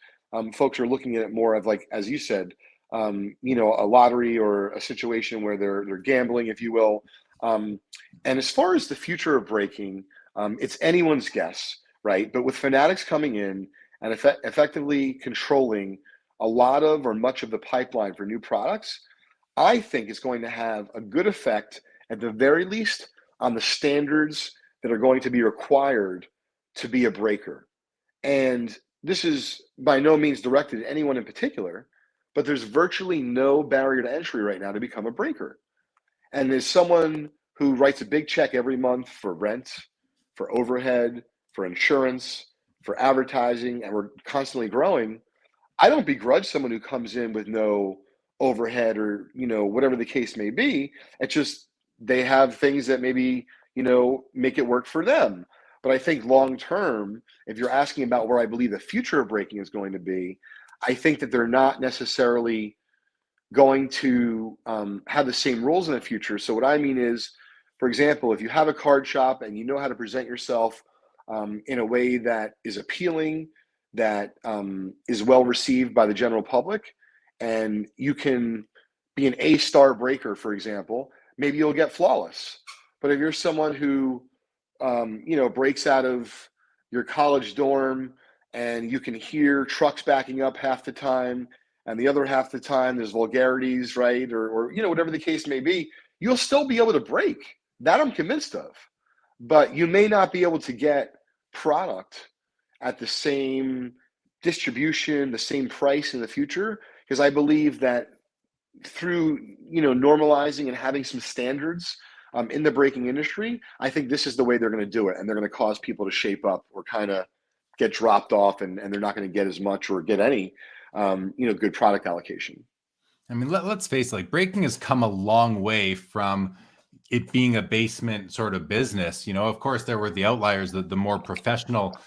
D: folks are looking at it more of, like, as you said, you know, a lottery or a situation where they're gambling, if you will. And as far as the future of breaking, it's anyone's guess, right? But with Fanatics coming in and effectively controlling a lot of or much of the pipeline for new products, I think it's going to have a good effect, at the very least, on the standards that are going to be required to be a breaker. And this is by no means directed at anyone in particular, but there's virtually no barrier to entry right now to become a breaker. And as someone who writes a big check every month for rent, for overhead, for insurance, for advertising, and we're constantly growing, I don't begrudge someone who comes in with no overhead or, you know, whatever the case may be. It's just they have things that maybe, you know, make it work for them. But I think long term, if you're asking about where I believe the future of breaking is going to be, I think that they're not necessarily going to have the same rules in the future. So what I mean is, for example, if you have a card shop and you know how to present yourself in a way that is appealing, that is well received by the general public, and you can be an A-star breaker, for example, maybe you'll get flawless. But if you're someone who, you know, breaks out of your college dorm and you can hear trucks backing up half the time, and the other half the time there's vulgarities, right? Or you know, whatever the case may be, you'll still be able to break. That I'm convinced of. But you may not be able to get product at the same distribution, the same price in the future, because I believe that through, you know, normalizing and having some standards in the breaking industry, I think this is the way they're going to do it, and they're going to cause people to shape up or kind of get dropped off, and they're not going to get as much or get any, you know, good product allocation.
C: I mean, let's face it, like, breaking has come a long way from it being a basement sort of business. You know, of course, there were the outliers, the more professional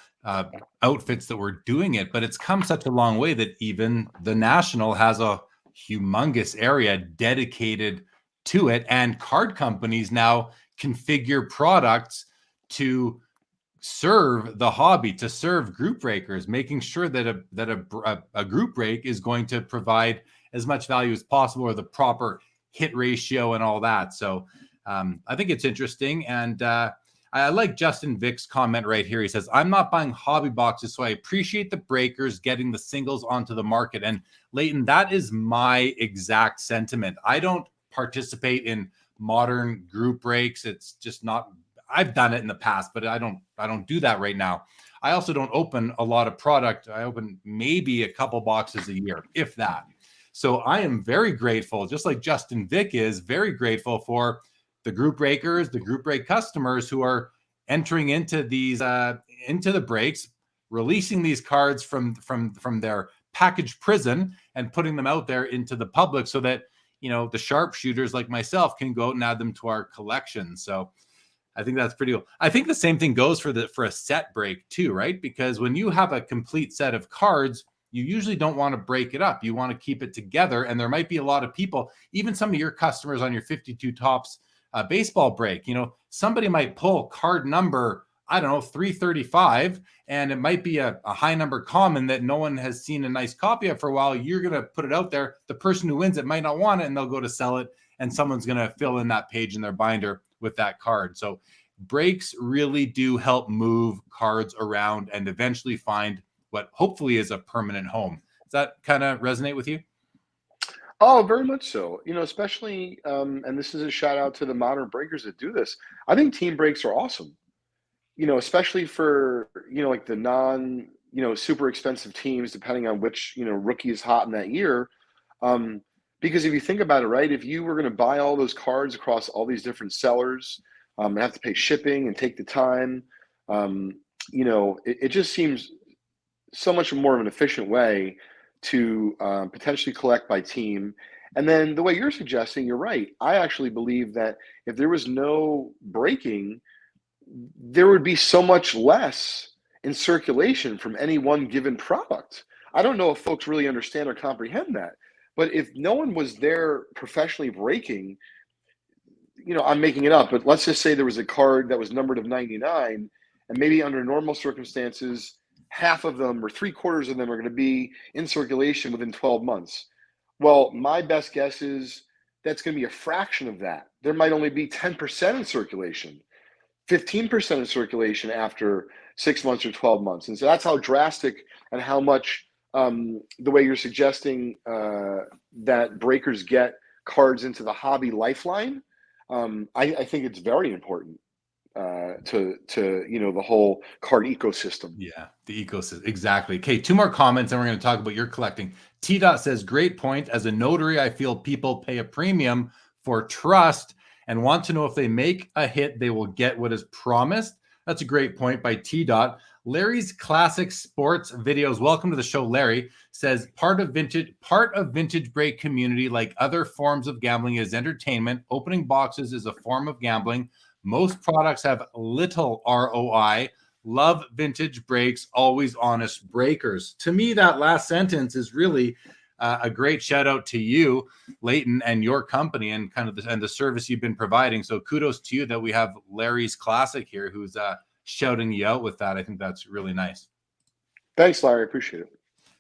C: outfits that were doing it, but it's come such a long way that even the National has a humongous area dedicated to it, and card companies now configure products to serve the hobby, to serve group breakers, making sure that a group break is going to provide as much value as possible, or the proper hit ratio and all that. So I think it's interesting. And I like Justin Vick's comment right here. He says, I'm not buying hobby boxes, so I appreciate the breakers getting the singles onto the market. And Leighton, that is my exact sentiment. I don't participate in modern group breaks. It's just not, I've done it in the past, but I don't do that right now. I also don't open a lot of product. I open maybe a couple boxes a year, if that. So I am very grateful, just like Justin Vick is very grateful for the group breakers, the group break customers who are entering into these into the breaks, releasing these cards from their package prison and putting them out there into the public, so that, you know, the sharpshooters like myself can go out and add them to our collection. So I think that's pretty cool. I think the same thing goes for a set break too, right? Because when you have a complete set of cards, you usually don't want to break it up. You want to keep it together. And there might be a lot of people, even some of your customers on your 52 Tops baseball break, you know, somebody might pull card number, I don't know, 335, and it might be a high number common that no one has seen a nice copy of for a while. You're going to put it out there. The person who wins it might not want it, and they'll go to sell it, and someone's going to fill in that page in their binder with that card. So breaks really do help move cards around and eventually find what hopefully is a permanent home. Does that kind of resonate with you?
D: Oh, very much so. You know, especially, and this is a shout out to the modern breakers that do this. I think team breaks are awesome. You know, especially for, you know, like the non, you know, super expensive teams, depending on which, you know, rookie is hot in that year. Because if you think about it, right, if you were going to buy all those cards across all these different sellers, and have to pay shipping and take the time. It just seems so much more of an efficient way to potentially collect by team. And then the way you're suggesting, you're right. I actually believe that if there was no breaking, there would be so much less in circulation from any one given product. I don't know if folks really understand or comprehend that. But if no one was there professionally breaking, I'm making it up, but let's just say there was a card that was numbered of 99, and maybe under normal circumstances, half of them or 3/4 of them are going to be in circulation within 12 months. Well, my best guess is that's going to be a fraction of that. There might only be 10% in circulation, 15% in circulation after 6 months or 12 months. And so that's how drastic and how much the way you're suggesting that breakers get cards into the hobby lifeline. I think it's very important to the whole card ecosystem.
C: Yeah, the ecosystem. Exactly. Okay, 2 more comments and we're going to talk about your collecting. T-Dot says, great point. As a notary, I feel people pay a premium for trust and want to know if they make a hit, they will get what is promised. That's a great point by T-Dot. Larry's Classic Sports Videos, welcome to the show, Larry, says part of vintage break community, like other forms of gambling, is entertainment. Opening boxes is a form of gambling. Most products have little ROI. Love vintage breaks, always honest breakers. To me, that last sentence is really a great shout out to you, Leighton, and your company, and kind of the service you've been providing. So kudos to you that we have Larry's Classic here, who's shouting you out with that. I think that's really nice.
D: Thanks, Larry. I appreciate it.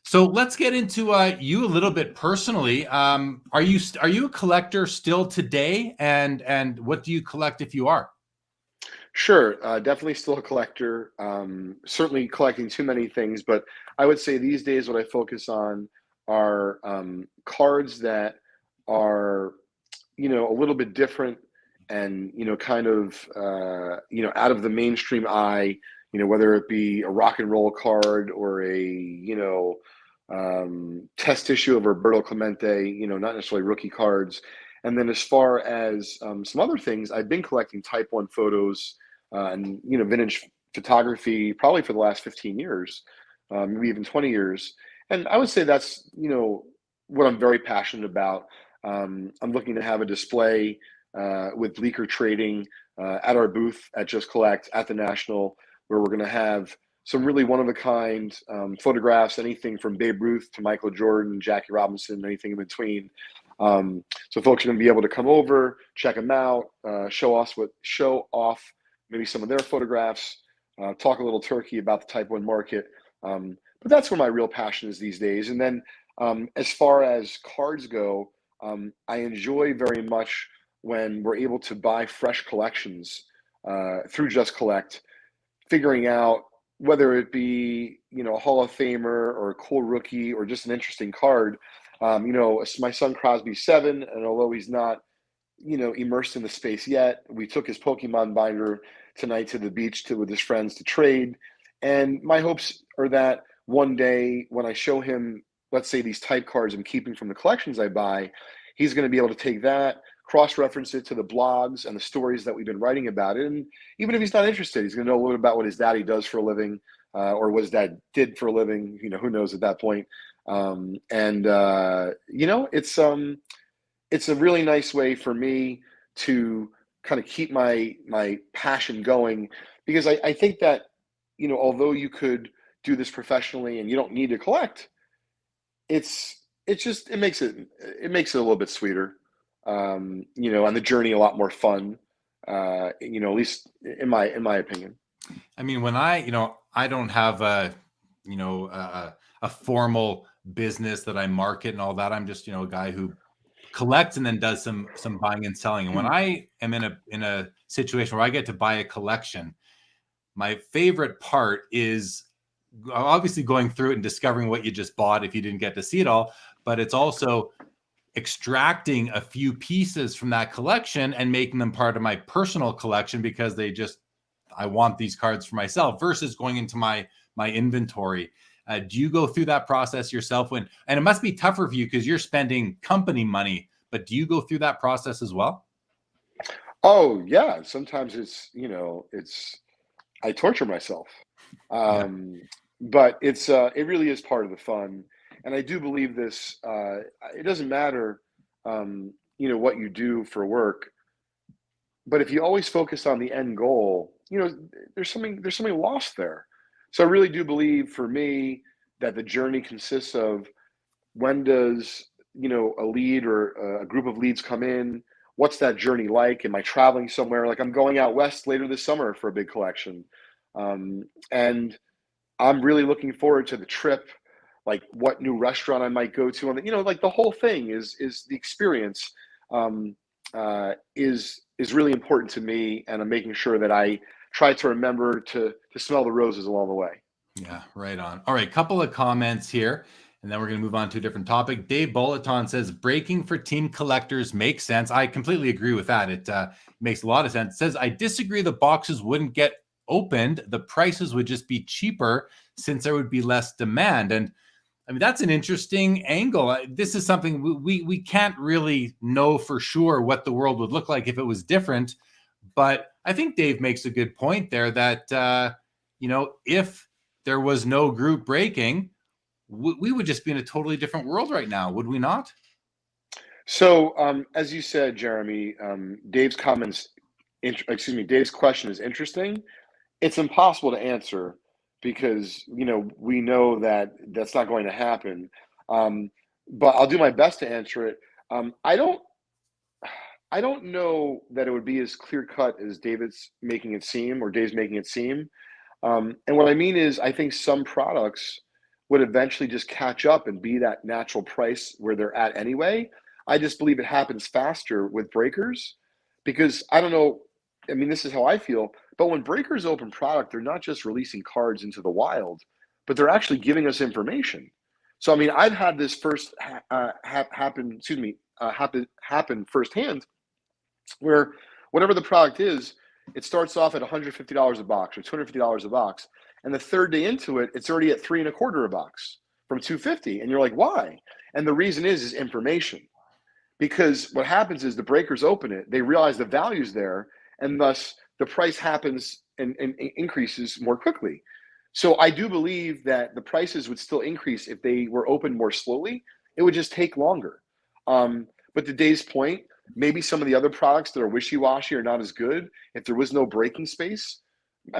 C: So let's get into you a little bit personally. Are you a collector still today? And what do you collect if you are?
D: Sure. Definitely still a collector. Certainly collecting too many things, but I would say these days what I focus on are cards that are, a little bit different and, kind of, out of the mainstream eye, whether it be a rock and roll card or a, test issue of Roberto Clemente, not necessarily rookie cards. And then as far as some other things, I've been collecting Type 1 photos and, vintage photography probably for the last 15 years, maybe even 20 years. And I would say that's, what I'm very passionate about. I'm looking to have a display with Leaker Trading at our booth at Just Collect at the National, where we're going to have some really one-of-a-kind photographs, anything from Babe Ruth to Michael Jordan, Jackie Robinson, anything in between. So folks are going to be able to come over, check them out, show off maybe some of their photographs, talk a little turkey about the Type 1 market. But that's where my real passion is these days. And then as far as cards go, I enjoy very much when we're able to buy fresh collections through Just Collect, figuring out whether it be, a Hall of Famer or a cool rookie or just an interesting card. My son Crosby's 7, and although he's not, immersed in the space yet, we took his Pokemon binder tonight to the beach with his friends to trade. And my hopes are that one day when I show him, let's say, these type cards I'm keeping from the collections I buy, he's going to be able to take that, cross-reference it to the blogs and the stories that we've been writing about it. And even if he's not interested, he's going to know a little bit about what his daddy does for a living, or what his dad did for a living. Who knows at that point. It's a really nice way for me to kind of keep my passion going, because I think that, although you could do this professionally and you don't need to collect, it makes it a little bit sweeter, and the journey a lot more fun, at least in my opinion.
C: I mean, when I don't have a formal business that I market and all that. I'm just, a guy who collects and then does some buying and selling. And when I am in a situation where I get to buy a collection, my favorite part is obviously going through it and discovering what you just bought if you didn't get to see it all, but it's also extracting a few pieces from that collection and making them part of my personal collection, because I want these cards for myself, versus going into my inventory. Do you go through that process yourself and it must be tougher for you because you're spending company money, but do you go through that process as well?
D: Oh yeah, sometimes I torture myself.
C: Yeah.
D: Um, but it really is part of the fun. And I do believe this, it doesn't matter, what you do for work, but if you always focus on the end goal, there's something lost there. So I really do believe for me that the journey consists of when does a lead or a group of leads come in? What's that journey like? Am I traveling somewhere? Like I'm going out west later this summer for a big collection, and I'm really looking forward to the trip. Like what new restaurant I might go to, and like the whole thing is the experience. Um, is really important to me, and I'm making sure that I try to remember to smell the roses along the way.
C: Yeah, right on. All right, couple of comments here, and then we're going to move on to a different topic. Dave Bulleton says breaking for team collectors makes sense. I completely agree with that. It makes a lot of sense. Says I disagree. The boxes wouldn't get opened. The prices would just be cheaper since there would be less demand. And I mean, that's an interesting angle. This is something we can't really know for sure what the world would look like if it was different. But I think Dave makes a good point there that, if there was no group breaking, we would just be in a totally different world right now, would we not?
D: So, as you said, Jeremy, Dave's Dave's question is interesting. It's impossible to answer because we know that that's not going to happen. Um, but I'll do my best to answer it. I don't know that it would be as clear cut as David's making it seem or Dave's making it seem. And what I mean is, I think some products would eventually just catch up and be that natural price where they're at anyway. I just believe it happens faster with breakers because I don't know. I mean, this is how I feel. But when breakers open product, they're not just releasing cards into the wild, but they're actually giving us information. So, I mean, I've had this first happen. Excuse me, happen firsthand, where whatever the product is, it starts off at $150 a box or $250 a box, and the third day into it, it's already at $325 a box from $250, and you're like, why? And the reason is information, because what happens is the breakers open it, they realize the value's there, and thus the price happens and increases more quickly. So I do believe that the prices would still increase if they were opened more slowly. It would just take longer. But to Dave's point, maybe some of the other products that are wishy-washy are not as good. If there was no breaking space,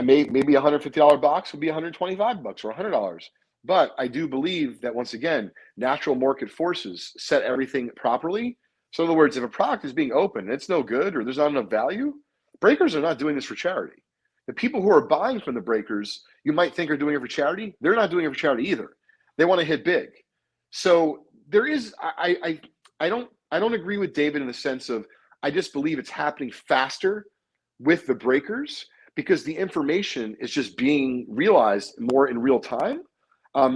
D: maybe a $150 box would be $125 or $100. But I do believe that once again, natural market forces set everything properly. So in other words, if a product is being opened and it's no good or there's not enough value, breakers are not doing this for charity. The people who are buying from the breakers, you might think are doing it for charity. They're not doing it for charity either. They want to hit big. So there is, I don't agree with David in the sense of, I just believe it's happening faster with the breakers because the information is just being realized more in real time,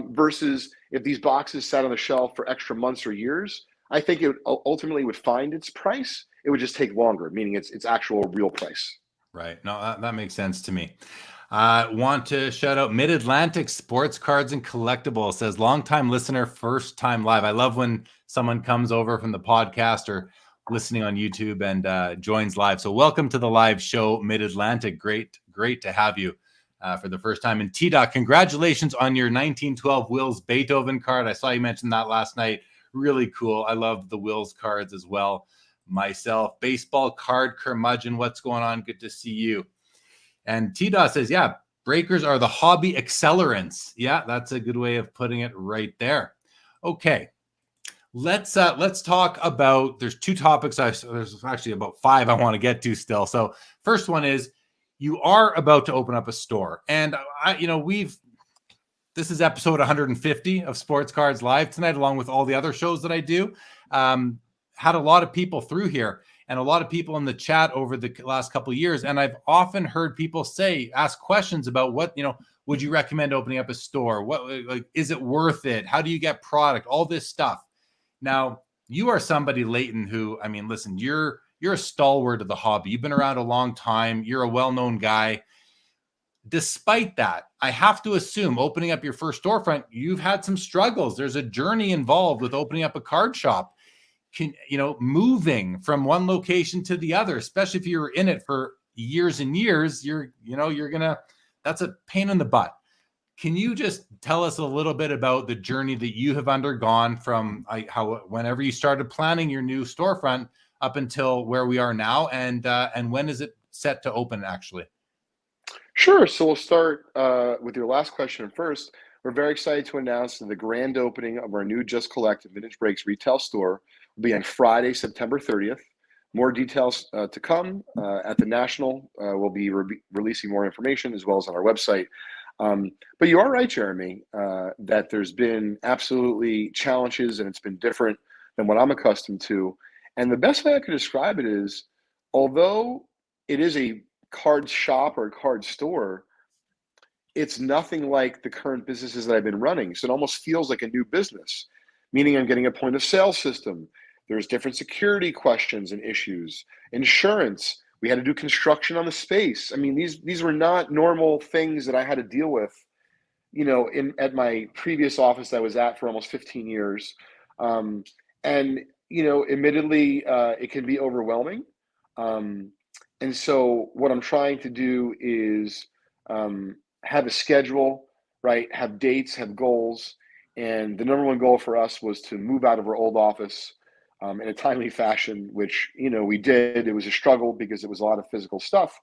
D: versus if these boxes sat on the shelf for extra months or years. I think it ultimately would find its price. It would just take longer, meaning its actual real price.
C: Right. No, that makes sense to me. Want to shout out Mid-Atlantic Sports Cards and Collectibles. Says longtime listener, first time live. I love when someone comes over from the podcast or listening on YouTube and joins live. So welcome to the live show, Mid-Atlantic. Great to have you for the first time. And T-Dot, congratulations on your 1912 Wills Beethoven card. I saw you mention that last night. Really cool. I love the Wills cards as well myself. Baseball card curmudgeon, what's going on? Good to see you. And T-Dot says, yeah, breakers are the hobby accelerants. Yeah, that's a good way of putting it right there. Okay. Let's talk about, there's two topics. There's actually about 5 I want to get to still. So first one is, you are about to open up a store. And this is episode 150 of Sports Cards Live tonight, along with all the other shows that I do. Had a lot of people through here and a lot of people in the chat over the last couple of years. And I've often heard people ask questions about what, would you recommend opening up a store? Is it worth it? How do you get product? All this stuff. Now, you are somebody, Leighton, who, I mean, listen, you're a stalwart of the hobby. You've been around a long time. You're a well-known guy. Despite that, I have to assume opening up your first storefront, you've had some struggles. There's a journey involved with opening up a card shop. moving from one location to the other, especially if you're in it for years and years, that's a pain in the butt. Can you just tell us a little bit about the journey that you have undergone from whenever you started planning your new storefront up until where we are now, and when is it set to open actually?
D: Sure. So we'll start with your last question first. We're very excited to announce that the grand opening of our new Just Collect Vintage Breaks retail store will be on Friday, September 30th. More details to come at the National. We'll be releasing more information as well as on our website. But you are right, Jeremy, that there's been absolutely challenges and it's been different than what I'm accustomed to. And the best way I could describe it is, although it is a card shop or a card store, it's nothing like the current businesses that I've been running. So it almost feels like a new business, meaning I'm getting a point of sale system. There's different security questions and issues, insurance. We had to do construction on the space. I mean, these were not normal things that I had to deal with, at my previous office I was at for almost 15 years. Admittedly, it can be overwhelming. And so what I'm trying to do is have a schedule, right? Have dates, have goals. And the number one goal for us was to move out of our old office in a timely fashion, which, we did. It was a struggle because it was a lot of physical stuff,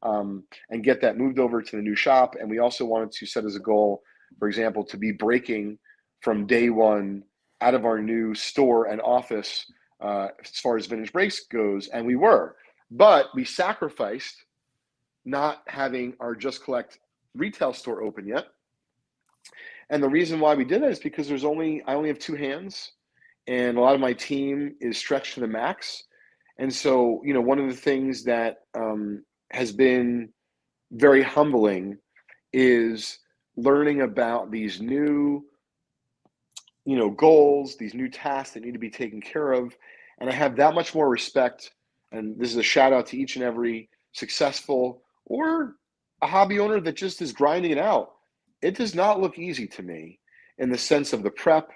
D: and get that moved over to the new shop. And we also wanted to set as a goal, for example, to be breaking from day one out of our new store and office as far as Vintage Breaks goes. And we were, but we sacrificed not having our Just Collect retail store open yet. And the reason why we did that is because I only have two hands. And a lot of my team is stretched to the max. And so, one of the things that has been very humbling is learning about these new, goals, these new tasks that need to be taken care of. And I have that much more respect. And this is a shout out to each and every successful or a hobby owner that just is grinding it out. It does not look easy to me in the sense of the prep.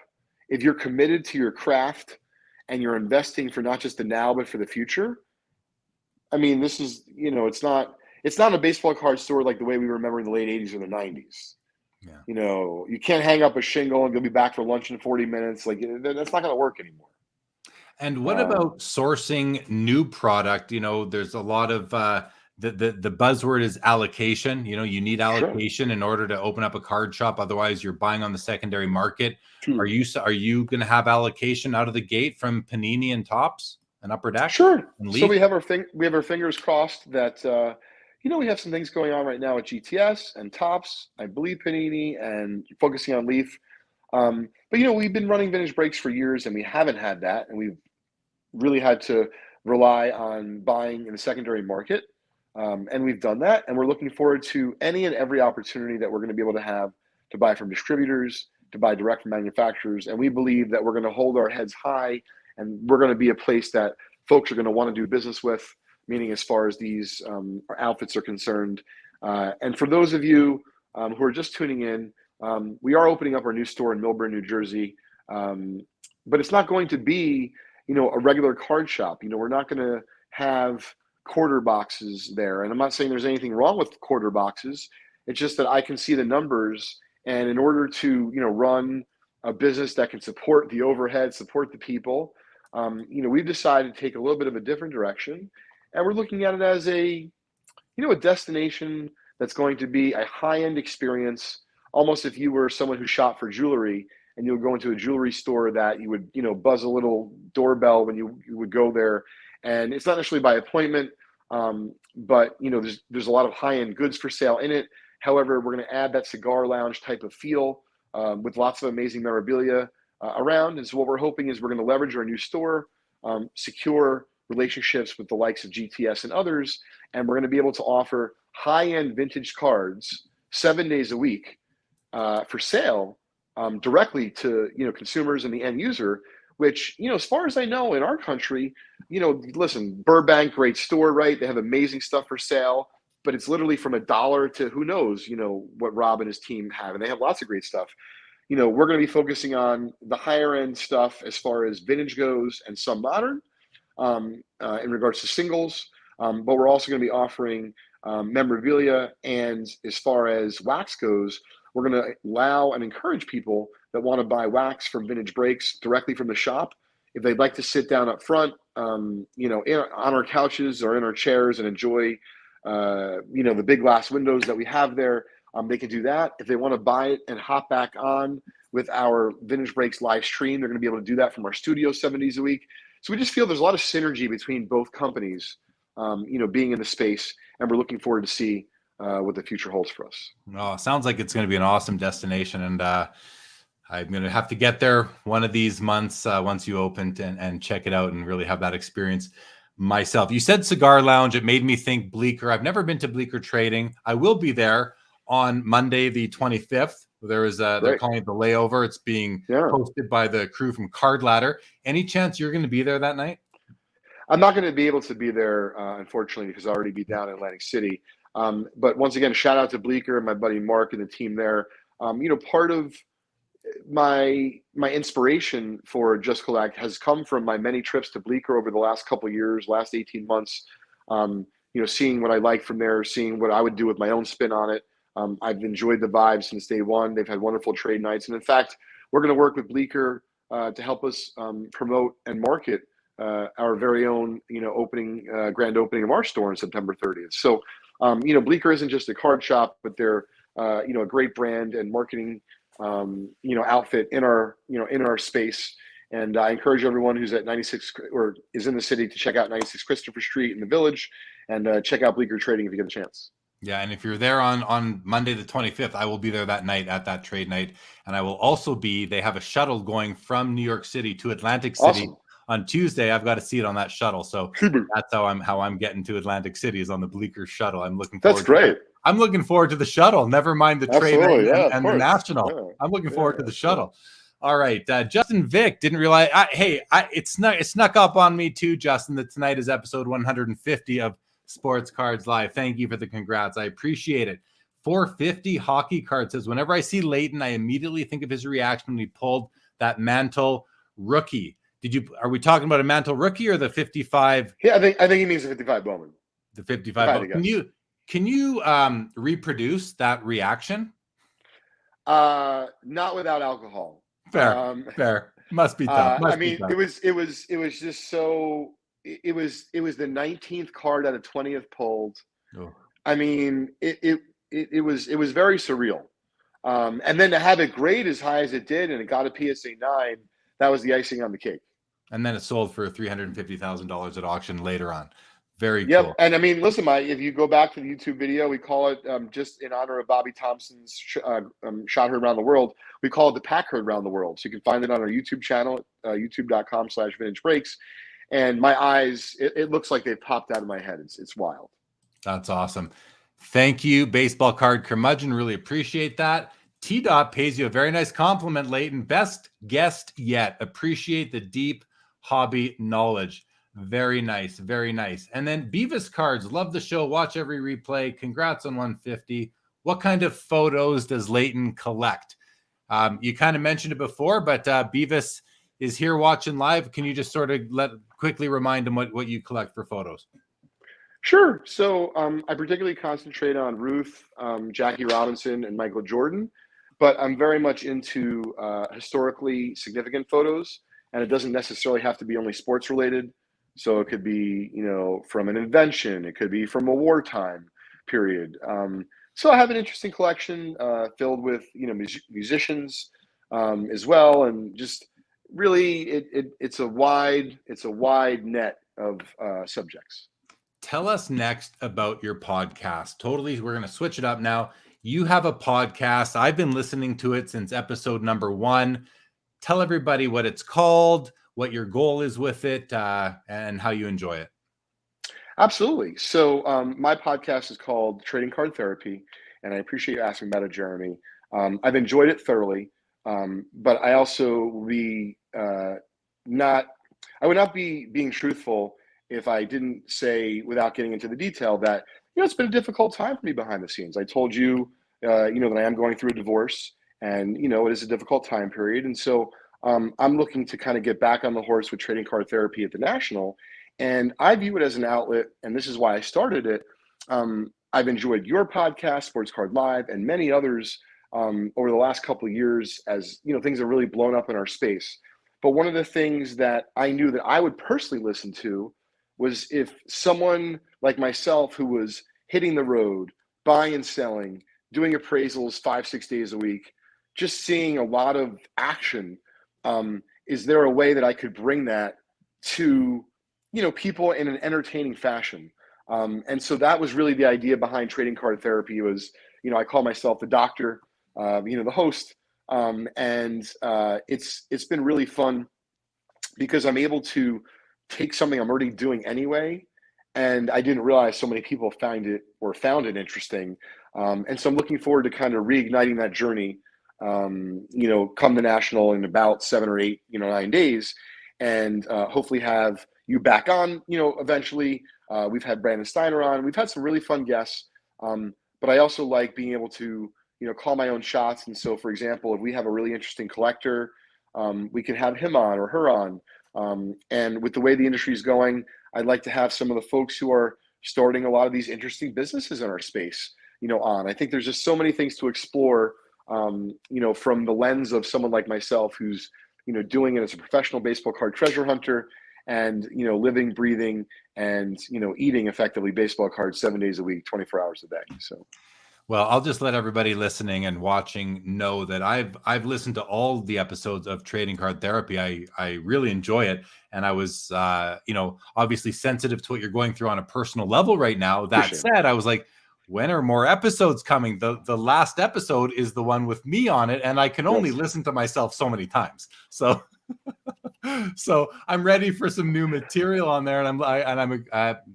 D: If you're committed to your craft and you're investing for not just the now, but for the future, I mean, this is, it's not a baseball card store like the way we remember in the late 80s or the 90s. Yeah. You can't hang up a shingle and you'll be back for lunch in 40 minutes. Like, that's not going to work anymore.
C: And what about sourcing new product? There's a lot of the buzzword is allocation. You need allocation in order to open up a card shop. Otherwise, you're buying on the secondary market. Are you going to have allocation out of the gate from Panini and Topps and Upper Deck?
D: Sure. So we have our fingers crossed that we have some things going on right now at GTS and Topps. I believe Panini and focusing on Leaf. But we've been running Vintage Breaks for years and we haven't had that, and we've really had to rely on buying in the secondary market. And we've done that, and we're looking forward to any and every opportunity that we're going to be able to have to buy from distributors, to buy direct from manufacturers. And we believe that we're going to hold our heads high, and we're going to be a place that folks are going to want to do business with, meaning as far as these outfits are concerned. And for those of you who are just tuning in, we are opening up our new store in Millburn, New Jersey. But it's not going to be, a regular card shop. We're not going to have quarter boxes there. And I'm not saying there's anything wrong with quarter boxes. It's just that I can see the numbers. And in order to, run a business that can support the overhead, support the people, we've decided to take a little bit of a different direction. And we're looking at it as a destination that's going to be a high-end experience, almost if you were someone who shopped for jewelry and you would go into a jewelry store that you would, buzz a little doorbell when you would go there. And it's not necessarily by appointment, but there's a lot of high-end goods for sale in it. However, we're going to add that cigar lounge type of feel with lots of amazing memorabilia around. And so what we're hoping is we're going to leverage our new store, secure relationships with the likes of GTS and others, and we're going to be able to offer high-end vintage cards 7 days a week for sale directly to consumers and the end user. Which, as far as I know, in our country, listen, Burbank, great store, right? They have amazing stuff for sale, but it's literally from $1 to who knows, what Rob and his team have. And they have lots of great stuff. we're going to be focusing on the higher end stuff as far as vintage goes and some modern in regards to singles. But we're also going to be offering memorabilia. And as far as wax goes, we're going to allow and encourage people that want to buy wax from Vintage Breaks directly from the shop. If they'd like to sit down up front, on our couches or in our chairs and enjoy, the big glass windows that we have there, they can do that. If they want to buy it and hop back on with our Vintage Breaks live stream, they're going to be able to do that from our studio 7 days a week. So we just feel there's a lot of synergy between both companies, being in the space, and we're looking forward to see what the future holds for us.
C: Oh, sounds like it's going to be an awesome destination, and I'm going to have to get there one of these months once you open and check it out and really have that experience myself. You said Cigar Lounge. It made me think Bleecker. I've never been to Bleecker Trading. I will be there on Monday, the 25th. There is they're calling it the layover. It's being hosted by the crew from Card Ladder. Any chance you're going to be there that night?
D: I'm not going to be able to be there, unfortunately, because I'll already be down in Atlantic City. But once again, shout out to Bleecker and my buddy Mark and the team there. Part of my inspiration for Just Collect has come from my many trips to Bleecker over the last couple of years, last 18 months. Seeing what I like from there, seeing what I would do with my own spin on it. I've enjoyed the vibe since day one. They've had wonderful trade nights. And in fact, we're going to work with Bleecker to help us promote and market our very own, grand opening of our store on September 30th. So, Bleecker isn't just a card shop, but they're, a great brand and marketing, outfit in our space. And I encourage everyone who's at 96 or is in the city to check out 96 Christopher Street in the Village and check out Bleecker Trading if you get a chance.
C: Yeah, and if you're there on Monday the 25th, I will be there that night at that trade night. And I will also they have a shuttle going from New York City to Atlantic City.
D: Awesome.
C: On Tuesday. I've got to see it on that shuttle. So that's how I'm getting to Atlantic City, is on the Bleecker shuttle. I'm looking forward.
D: That's great.
C: I'm looking forward to the shuttle. Never mind the trade and the national.
D: Yeah.
C: I'm looking forward to the shuttle. All right. Justin Vick didn't realize. It snuck up on me too, Justin, that tonight is episode 150 of Sports Cards Live. Thank you for the congrats. I appreciate it. 450 hockey card says, whenever I see Leighton, I immediately think of his reaction when he pulled that Mantle rookie. Are we talking about a Mantle rookie or the 55?
D: Yeah, I think he means the 55 Bowman.
C: The 55 Bowman. Can you reproduce that reaction?
D: Not without alcohol.
C: Fair. Must be tough.
D: It was just so. It was the 19th card out of 20th pulled.
C: Oh.
D: I mean, it was very surreal. And then to have it grade as high as it did, and it got a PSA 9, that was the icing on the cake.
C: And then it sold for $350,000 at auction later on. Very cool.
D: Yep. And I mean, listen, if you go back to the YouTube video, we call it, just in honor of Bobby Thompson's Shot Heard Around the World, we call it the Pack Heard Around the World. So you can find it on our YouTube channel, youtube.com/Vintage Breaks. And my eyes, it looks like they've popped out of my head. It's wild.
C: That's awesome. Thank you, Baseball Card Curmudgeon. Really appreciate that. T-Dot pays you a very nice compliment, Leighton. Best guest yet. Appreciate the deep hobby knowledge. Very nice. Very nice. And then Beavis Cards. Love the show. Watch every replay. Congrats on 150. What kind of photos does Leighton collect? You kind of mentioned it before, but Beavis is here watching live. Can you just sort of quickly remind him what you collect for photos?
D: Sure. So I particularly concentrate on Ruth, Jackie Robinson, and Michael Jordan, but I'm very much into historically significant photos, and it doesn't necessarily have to be only sports related. So it could be, from an invention, it could be from a wartime period. So I have an interesting collection filled with, musicians as well, and just really it's a wide net of subjects.
C: Tell us next about your podcast. Totally, we're going to switch it up now. You have a podcast. I've been listening to it since episode number 1. Tell everybody what it's called, what your goal is with it, and how you enjoy it.
D: Absolutely. So my podcast is called Trading Card Therapy, and I appreciate you asking about it, Jeremy. I've enjoyed it thoroughly, but I also would not be being truthful if I didn't say, without getting into the detail, that it's been a difficult time for me behind the scenes. I told you, that I am going through a divorce, And, it is a difficult time period. And so I'm looking to kind of get back on the horse with trading card therapy at the National. And I view it as an outlet, and this is why I started it. I've enjoyed your podcast, Sports Card Live, and many others over the last couple of years as, things have really blown up in our space. But one of the things that I knew that I would personally listen to was if someone like myself who was hitting the road, buying and selling, doing appraisals 5-6 days a week, just seeing a lot of action, is there a way that I could bring that to, people in an entertaining fashion? And so that was really the idea behind trading card therapy was, I call myself the doctor, the host. And it's been really fun because I'm able to take something I'm already doing anyway. And I didn't realize so many people found it interesting. And so I'm looking forward to kind of reigniting that journey, come the National in about 7 or 8, 9 days, and hopefully have you back on, eventually. We've had Brandon Steiner on. We've had some really fun guests. But I also like being able to, call my own shots. And so, for example, if we have a really interesting collector, we can have him on or her on. And with the way the industry is going, I'd like to have some of the folks who are starting a lot of these interesting businesses in our space, on. I think there's just so many things to explore, from the lens of someone like myself who's, doing it as a professional baseball card treasure hunter and, living, breathing, and, eating effectively baseball cards 7 days a week, 24 hours a day. So.
C: Well, I'll just let everybody listening and watching know that I've listened to all the episodes of Trading Card Therapy. I really enjoy it, and I was obviously sensitive to what you're going through on a personal level right now. That said, I was like, when are more episodes coming? The last episode is the one with me on it, and I can only listen to myself so many times. So. So I'm ready for some new material on there, and I'm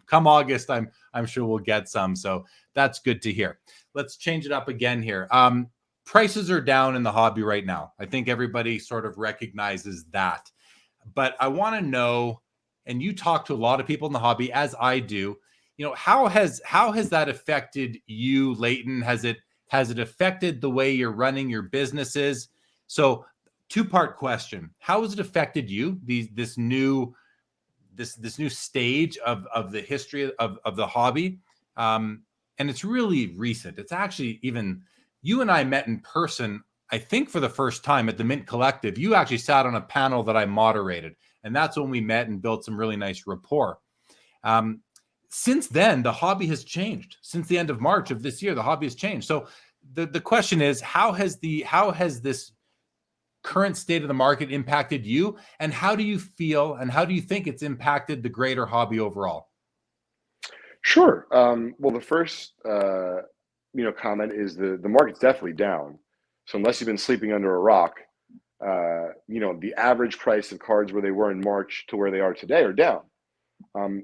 C: come August, I'm sure we'll get some. So that's good to hear. Let's change it up again here. Prices are down in the hobby right now. I think everybody sort of recognizes that, but I want to know, and you talk to a lot of people in the hobby, as I do. How has that affected you, Leighton? Has it affected the way you're running your businesses? So. Two-part question. How has it affected you, this new stage of the history of the hobby? And it's really recent. It's actually even, you and I met in person, I think for the first time at the Mint Collective. You actually sat on a panel that I moderated, and that's when we met and built some really nice rapport. Since then, the hobby has changed. Since the end of March of this year, the hobby has changed. So the question is, how has this current state of the market impacted you, and how do you feel and how do you think it's impacted the greater hobby overall?
D: Sure. Well, the first comment is the market's definitely down. So unless you've been sleeping under a rock, the average price of cards where they were in March to where they are today are down.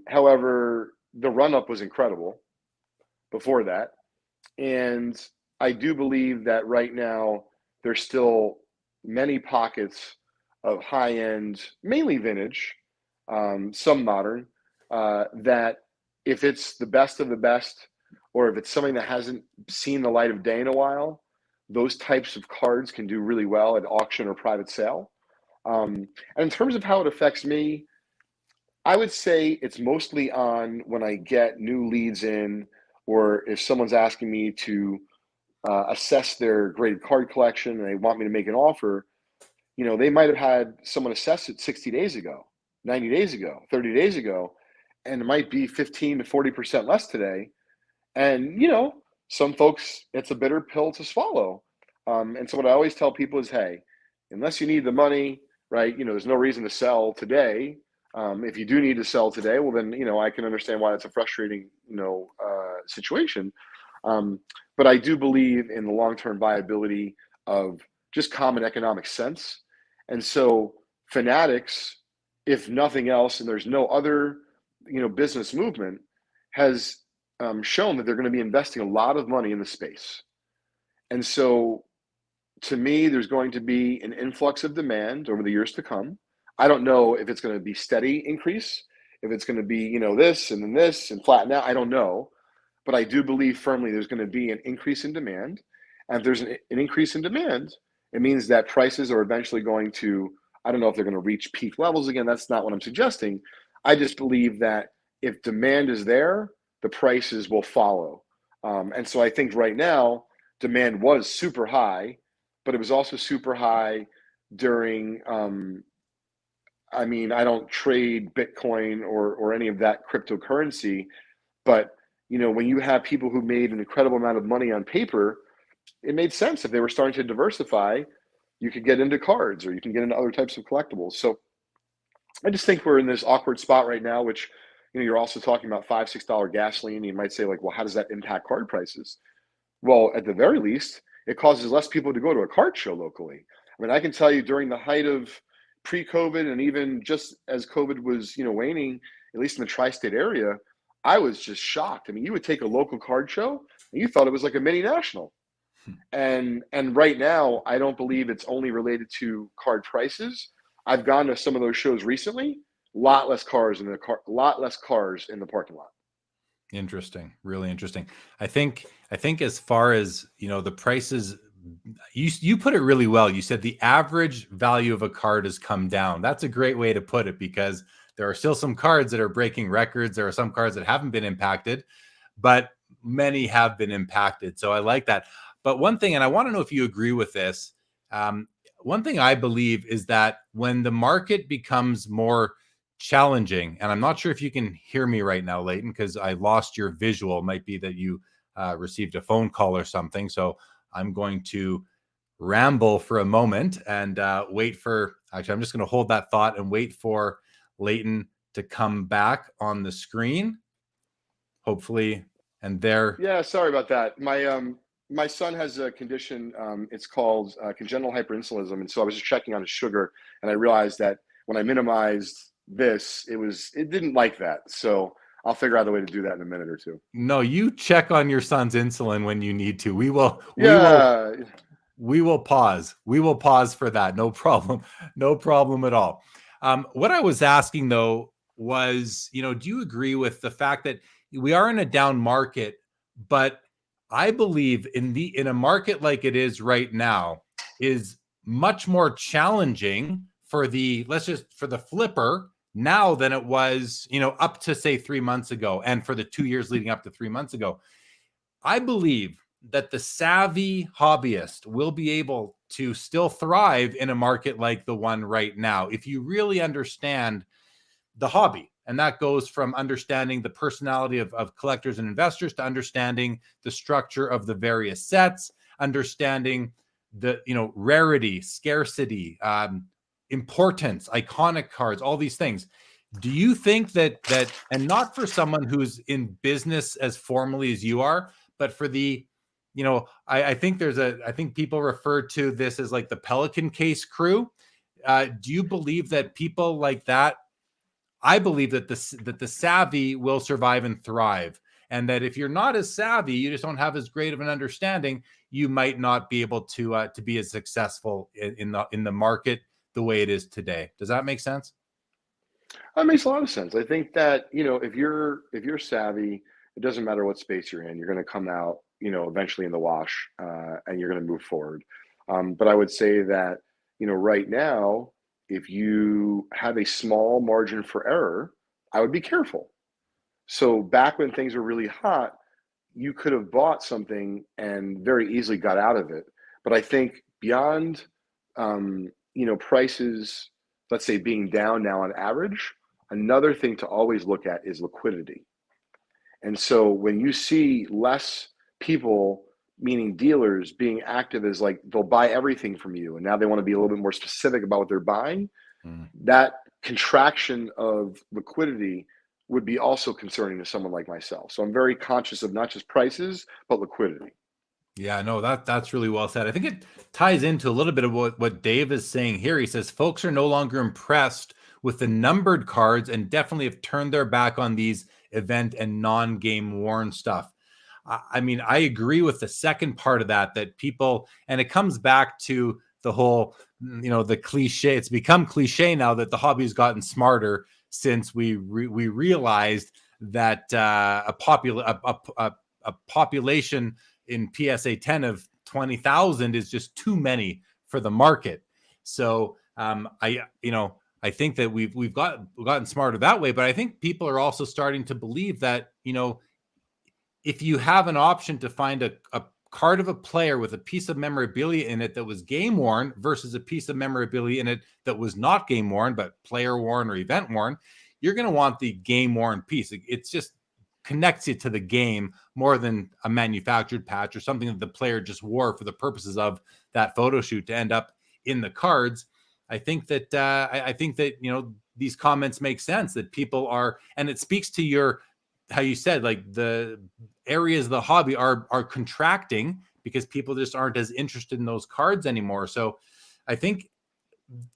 D: However, the run up was incredible before that, and I do believe that right now there's still many pockets of high-end, mainly vintage, some modern, that if it's the best of the best, or if it's something that hasn't seen the light of day in a while, those types of cards can do really well at auction or private sale. And in terms of how it affects me, I would say it's mostly on when I get new leads in, or if someone's asking me to assess their graded card collection and they want me to make an offer, they might have had someone assess it 60 days ago, 90 days ago, 30 days ago, and it might be 15 to 40% less today. And, some folks, it's a bitter pill to swallow. And so what I always tell people is, hey, unless you need the money, right, there's no reason to sell today. If you do need to sell today, well, then, I can understand why it's a frustrating, situation. But I do believe in the long-term viability of just common economic sense. And so Fanatics, if nothing else, and there's no other, business movement, has shown that they're going to be investing a lot of money in the space. And so to me, there's going to be an influx of demand over the years to come. I don't know if it's going to be steady increase, if it's going to be, this and then this and flatten out. I don't know. But I do believe firmly there's going to be an increase in demand. And if there's an increase in demand, It means that prices are eventually going to, I don't know if they're going to reach peak levels again. That's not what I'm suggesting. I just believe that if demand is there, the prices will follow. And so I think right now, demand was super high, but it was also super high during, I mean, I don't trade Bitcoin or any of that cryptocurrency, but when you have people who made an incredible amount of money on paper, it made sense. If they were starting to diversify, you could get into cards or you can get into other types of collectibles. So I just think we're in this awkward spot right now, which you're also talking about $5, $6 gasoline. You might say, like, well, how does that impact card prices? Well, at the very least, it causes less people to go to a card show locally. I mean, I can tell you during the height of pre-COVID and even just as COVID was, waning, at least in the tri-state area, I was just shocked. I mean, you would take a local card show and you thought it was like a mini national. And right now, I don't believe it's only related to card prices. I've gone to some of those shows recently. Lot less cars in the parking lot.
C: Interesting. Really interesting. I think as far as, the prices, you put it really well. You said the average value of a card has come down. That's a great way to put it, because there are still some cards that are breaking records. There are some cards that haven't been impacted, but many have been impacted. So I like that. But one thing, and I want to know if you agree with this, one thing I believe is that when the market becomes more challenging, and I'm not sure if you can hear me right now, Leighton, because I lost your visual. It might be that you received a phone call or something. So I'm going to ramble for a moment and wait for, actually, I'm just going to hold that thought and wait for Leighton to come back on the screen, hopefully. And there.
D: Yeah, sorry about that. My son has a condition. It's called congenital hyperinsulinism. And so I was just checking on his sugar, and I realized that when I minimized this, it didn't like that. So I'll figure out a way to do that in a minute or two.
C: No, you check on your son's insulin when you need to. We will pause. We will pause for that. No problem. No problem at all. What I was asking though was, do you agree with the fact that we are in a down market, but I believe in a market like it is right now is much more challenging for the flipper now than it was, up to say 3 months ago, and for the 2 years leading up to 3 months ago. I believe that the savvy hobbyist will be able to still thrive in a market like the one right now if you really understand the hobby. And that goes from understanding the personality of collectors and investors to understanding the structure of the various sets, understanding the rarity, scarcity, importance, iconic cards, all these things. Do you think that and not for someone who's in business as formally as you are, but for the I think people refer to this as like the Pelican case crew. Do you believe that people like that? I believe that the savvy will survive and thrive, and that if you're not as savvy, you just don't have as great of an understanding, you might not be able to be as successful in the market the way it is today. Does that make sense?
D: That makes a lot of sense. I think that if you're savvy, it doesn't matter what space you're in, you're going to come out eventually in the wash, and you're going to move forward. But I would say that right now, if you have a small margin for error, I would be careful. So back when things were really hot, you could have bought something and very easily got out of it. But I think beyond, prices, let's say being down now on average, another thing to always look at is liquidity. And so when you see less people, meaning dealers, being active as like they'll buy everything from you, and now they want to be a little bit more specific about what they're buying, that contraction of liquidity would be also concerning to someone like myself. So I'm very conscious of not just prices, but liquidity.
C: Yeah, no, that's really well said. I think it ties into a little bit of what Dave is saying here. He says folks are no longer impressed with the numbered cards and definitely have turned their back on these event and non-game worn stuff. I mean, I agree with the second part of that people, and it comes back to the whole, the cliche. It's become cliche now that the hobby has gotten smarter since we realized that a population in PSA 10 of 20,000 is just too many for the market. So I think that we've gotten smarter that way, but I think people are also starting to believe that, if you have an option to find a card of a player with a piece of memorabilia in it that was game worn versus a piece of memorabilia in it that was not game worn, but player worn or event worn, you're going to want the game worn piece. It's just connects you to the game more than a manufactured patch or something that the player just wore for the purposes of that photo shoot to end up in the cards. I think that these comments make sense, that people are, and it speaks to how you said, like, the areas of the hobby are contracting because people just aren't as interested in those cards anymore. So I think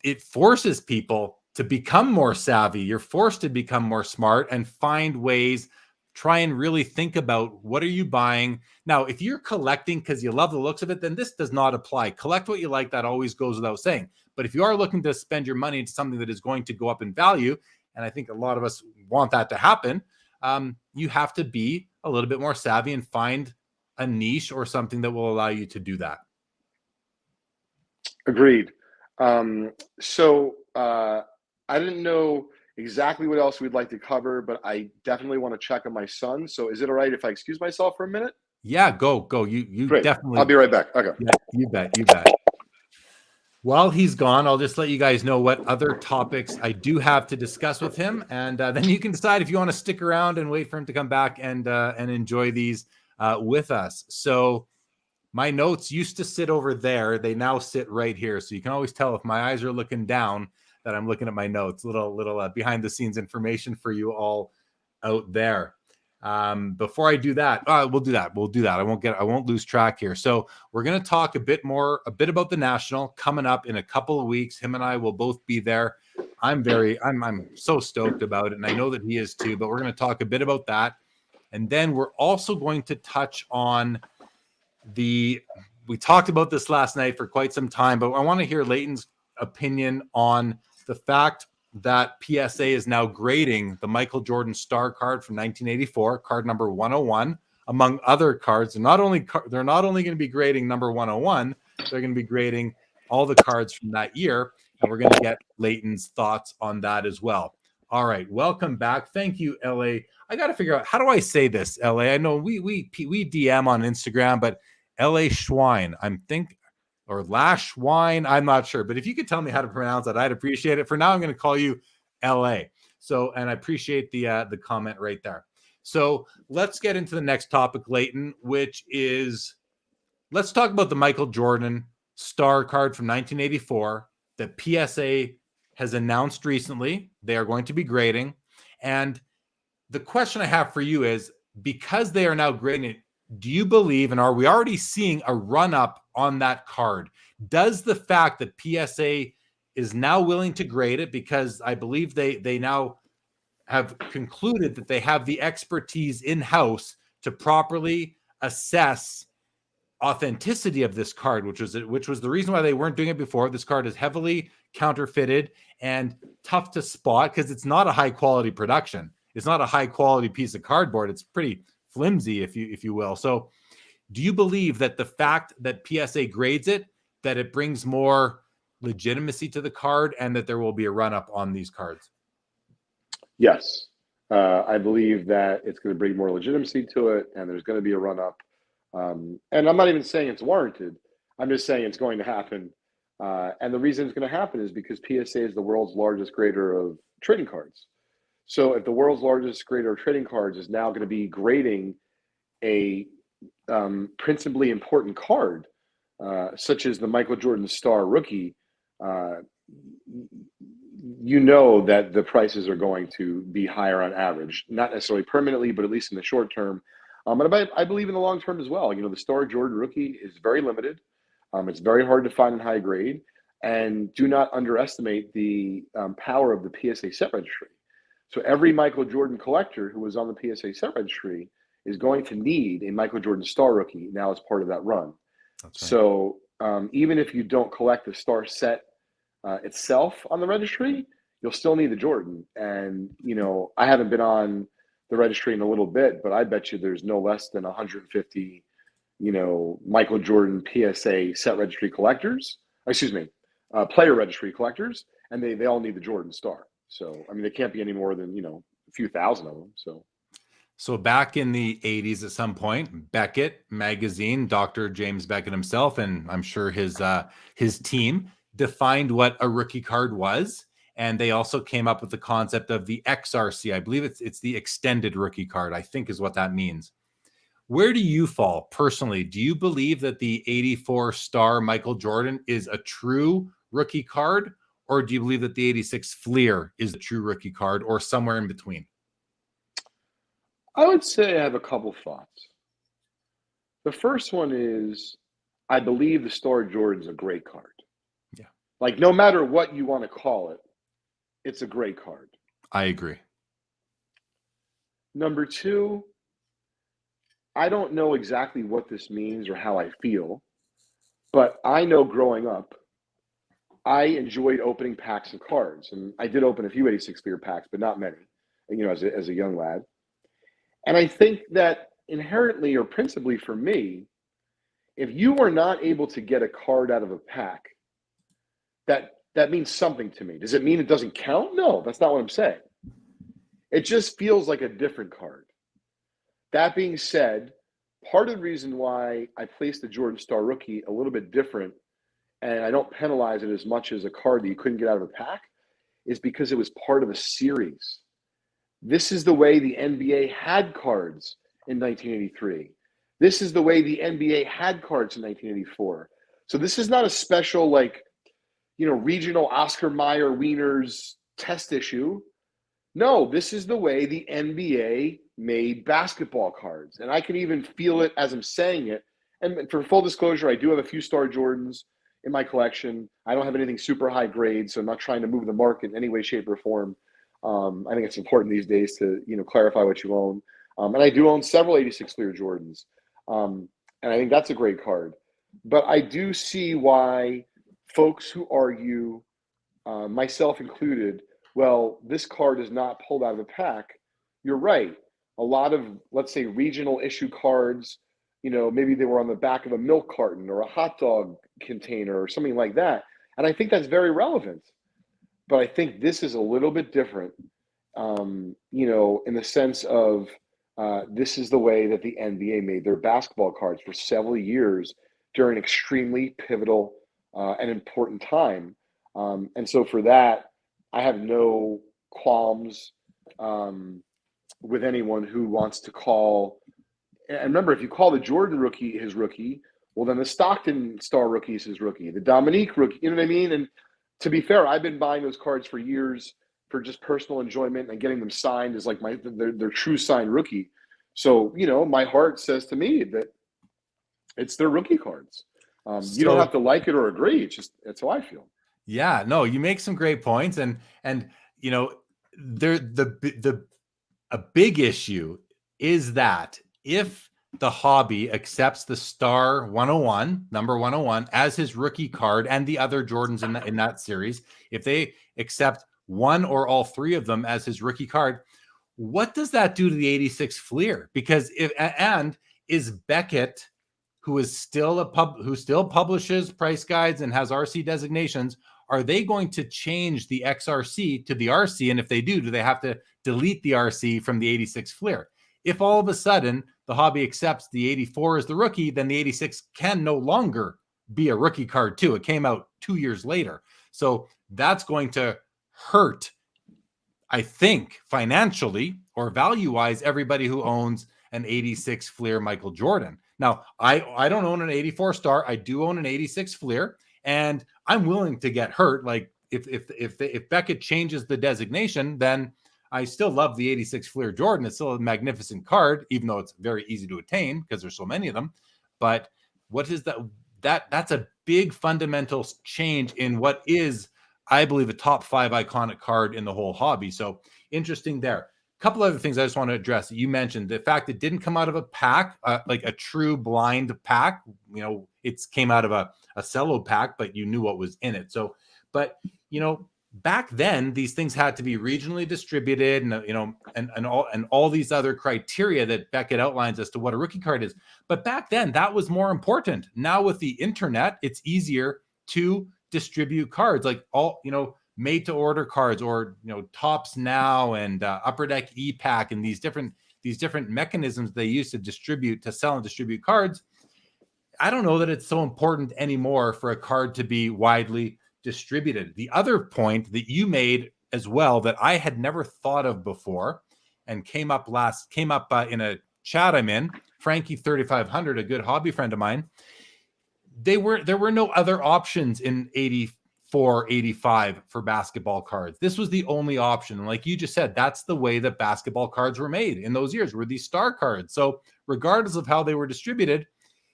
C: it forces people to become more savvy. You're forced to become more smart and find ways, try and really think about, what are you buying? Now, if you're collecting because you love the looks of it, then this does not apply. Collect what you like. That always goes without saying. But if you are looking to spend your money into something that is going to go up in value, and I think a lot of us want that to happen, you have to be a little bit more savvy and find a niche or something that will allow you to do that.
D: Agreed. So I didn't know exactly what else we'd like to cover, but I definitely want to check on my son. So is it all right if I excuse myself for a minute?
C: Yeah, go. You
D: Great.
C: Definitely.
D: I'll be right back. Okay.
C: Yeah, you bet. While he's gone, I'll just let you guys know what other topics I do have to discuss with him, and then you can decide if you want to stick around and wait for him to come back and enjoy these with us. So my notes used to sit over there; they now sit right here. So you can always tell if my eyes are looking down that I'm looking at my notes. Little behind the scenes information for you all out there. Before I do that, we'll do that. I won't lose track here. So we're going to talk a bit about the National coming up in a couple of weeks. Him and I will both be there. I'm so stoked about it, and I know that he is too, but we're going to talk a bit about that. And then we're also going to touch on we talked about this last night for quite some time, but I want to hear Leighton's opinion on the fact that PSA is now grading the Michael Jordan star card from 1984, card number 101, among other cards. They're not only going to be grading number 101, they're going to be grading all the cards from that year, and we're going to get Leighton's thoughts on that as well. All right, welcome back. Thank you, LA. I got to figure out, how do I say this, LA? I know we DM on Instagram, but LA Schwein, or Lash Wine, I'm not sure. But if you could tell me how to pronounce that, I'd appreciate it. For now, I'm going to call you LA. So, and I appreciate the comment right there. So let's get into the next topic, Leighton, which is, let's talk about the Michael Jordan star card from 1984 that PSA has announced recently. They are going to be grading. And the question I have for you is, because they are now grading it, do you believe, and are we already seeing a run-up on that card? Does the fact that PSA is now willing to grade it, because I believe they now have concluded that they have the expertise in-house to properly assess authenticity of this card, which was the reason why they weren't doing it before. This card is heavily counterfeited and tough to spot because it's not a high-quality production. It's not a high-quality piece of cardboard. It's pretty flimsy, if you will. So do you believe that the fact that PSA grades it, that it brings more legitimacy to the card, and that there will be a run-up on these cards?
D: Yes. I believe that it's going to bring more legitimacy to it, and there's going to be a run-up. And I'm not even saying it's warranted. I'm just saying it's going to happen. And the reason it's going to happen is because PSA is the world's largest grader of trading cards. So if the world's largest grader of trading cards is now going to be grading a principally important card, such as the Michael Jordan star rookie, you know that the prices are going to be higher on average, not necessarily permanently, but at least in the short term. And I believe in the long term as well. You know, the star Jordan rookie is very limited. It's very hard to find in high grade. And do not underestimate the power of the PSA set registry. So every Michael Jordan collector who was on the PSA set registry is going to need a Michael Jordan star rookie now as part of that run. That's right. So even if you don't collect the star set itself on the registry, you'll still need the Jordan. And, you know, I haven't been on the registry in a little bit, but I bet you there's no less than 150, you know, Michael Jordan PSA set registry collectors. excuse me, player registry collectors, and they all need the Jordan Star. So, I mean, there can't be any more than, a few thousand of them.
C: So back in the 80s at some point, Beckett magazine, Dr. James Beckett himself, and I'm sure his team defined what a rookie card was. And they also came up with the concept of the XRC. I believe it's the extended rookie card, I think is what that means. Where do you fall personally? Do you believe that the 84 star Michael Jordan is a true rookie card? Or do you believe that the 86 Fleer is the true rookie card, or somewhere in between?
D: I would say I have a couple thoughts. The first one is I believe the Star Jordan's a great card.
C: Yeah.
D: Like, no matter what you want to call it, it's a great card.
C: I agree.
D: Number two, I don't know exactly what this means or how I feel, but I know growing up, I enjoyed opening packs of cards. And I did open a few 86 Fleer packs, but not many, as a young lad. And I think that inherently or principally for me, if you are not able to get a card out of a pack, that means something to me. Does it mean it doesn't count? No, that's not what I'm saying. It just feels like a different card. That being said, part of the reason why I placed the Jordan Star Rookie a little bit different, and I don't penalize it as much as a card that you couldn't get out of a pack, is because it was part of a series. This is the way the NBA had cards in 1983. This is the way the NBA had cards in 1984. So this is not a special, regional Oscar Mayer Wieners test issue. No, this is the way the NBA made basketball cards. And I can even feel it as I'm saying it. And for full disclosure, I do have a few Star Jordans in my collection. I don't have anything super high grade, so I'm not trying to move the market in any way, shape, or form. I think it's important these days to, clarify what you own. And I do own several 86 Fleer Jordans. And I think that's a great card. But I do see why folks who argue, myself included, well, this card is not pulled out of a pack. You're right. A lot of, let's say, regional issue cards, maybe they were on the back of a milk carton or a hot dog container or something like that. And I think that's very relevant. But I think this is a little bit different, in the sense of this is the way that the NBA made their basketball cards for several years during an extremely pivotal and important time. And so for that, I have no qualms with anyone who wants to call. And remember, if you call the Jordan rookie his rookie, well, then the Stockton Star rookie is his rookie, the Dominique rookie, you know what I mean? And to be fair, I've been buying those cards for years for just personal enjoyment and getting them signed as like their true signed rookie. So, my heart says to me that it's their rookie cards. You don't have to like it or agree. It's just, that's how I feel.
C: Yeah, no, you make some great points. And a big issue is that if the hobby accepts the Star 101, number 101, as his rookie card and the other Jordans in that series, if they accept one or all three of them as his rookie card, what does that do to the 86 Fleer? Because is Beckett, who still publishes price guides and has RC designations, are they going to change the XRC to the RC? And if they do they have to delete the RC from the 86 Fleer? If all of a sudden the hobby accepts the 84 as the rookie, then the 86 can no longer be a rookie card too. It came out 2 years later. So that's going to hurt, I think, financially or value-wise, everybody who owns an 86 Fleer Michael Jordan. Now, I don't own an 84 Star. I do own an 86 Fleer, and I'm willing to get hurt. Like if Beckett changes the designation, then I still love the 86 Fleer Jordan. It's still a magnificent card, even though it's very easy to attain because there's so many of them. But what is that? That's a big fundamental change in what is, I believe, a top 5 iconic card in the whole hobby. So interesting there. A couple other things I just want to address. You mentioned the fact it didn't come out of a pack, like a true blind pack. It came out of a cello pack, but you knew what was in it. So, but back then these things had to be regionally distributed, and all these other criteria that Beckett outlines as to what a rookie card is. But back then that was more important. Now with the internet, it's easier to distribute cards, like all, made to order cards, or, Tops Now and Upper Deck E-Pack, and these different mechanisms they use to sell and distribute cards. I don't know that it's so important anymore for a card to be widely distributed. The other point that you made as well that I had never thought of before, and came up in a chat I'm in, Frankie 3500, a good hobby friend of mine. There were no other options in 84, 85 for basketball cards. This was the only option. And like you just said, that's the way that basketball cards were made in those years, were these star cards. So regardless of how they were distributed,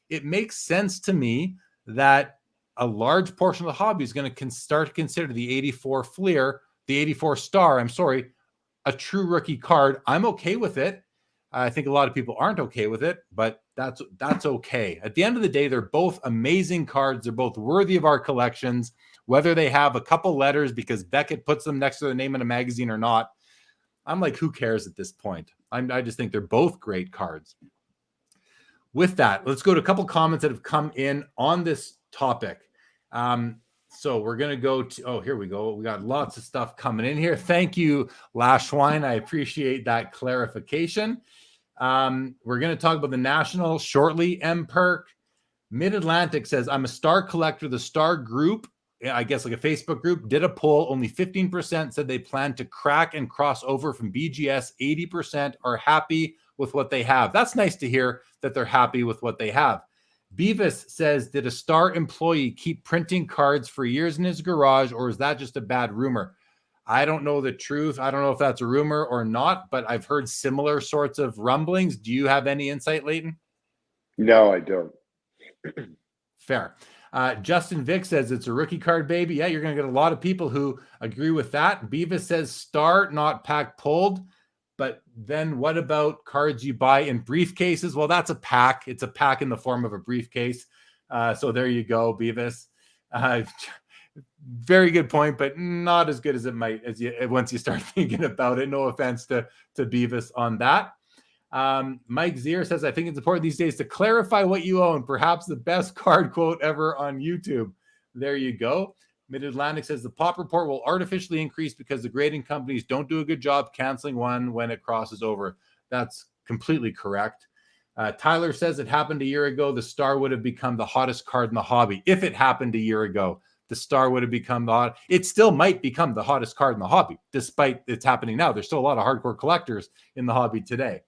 C: it makes sense to me that a large portion of the hobby is going to start to consider the 84 star, a true rookie card. I'm okay with it. I think a lot of people aren't okay with it, but that's okay. At the end of the day, they're both amazing cards. They're both worthy of our collections, whether they have a couple letters because Beckett puts them next to their name in a magazine or not. I'm like, who cares at this point? I just think they're both great cards. With that, let's go to a couple comments that have come in on this topic. So we're going to go to, here we go. We got lots of stuff coming in here. Thank you, Lashwine. I appreciate that clarification. We're going to talk about the National shortly. M-Perk. Mid-Atlantic says, I'm a star collector. The Star group, I guess like a Facebook group, did a poll. Only 15% said they plan to crack and cross over from BGS. 80% are happy with what they have. That's nice to hear that they're happy with what they have. Beavis says, did a Star employee keep printing cards for years in his garage, or is that just a bad rumor? I don't know the truth. I don't know if that's a rumor or not, but I've heard similar sorts of rumblings. Do you have any insight, Leighton?
D: No, I don't.
C: Fair. Justin Vick says it's a rookie card, baby. Yeah, you're going to get a lot of people who agree with that. Beavis says Star, not pack pulled. But then what about cards you buy in briefcases? Well, that's a pack. It's a pack in the form of a briefcase. So there you go, Beavis. Very good point, but not as good as it might once you start thinking about it. No offense to Beavis on that. Mike Zier says, I think it's important these days to clarify what you own. Perhaps the best card quote ever on YouTube. There you go. Mid-Atlantic says the pop report will artificially increase because the grading companies don't do a good job canceling one when it crosses over. That's completely correct. Tyler says it happened a year ago. The Star would have become the hottest card in the hobby. If it happened a year ago, the Star would have become it still might become the hottest card in the hobby, despite it's happening now. There's still a lot of hardcore collectors in the hobby today.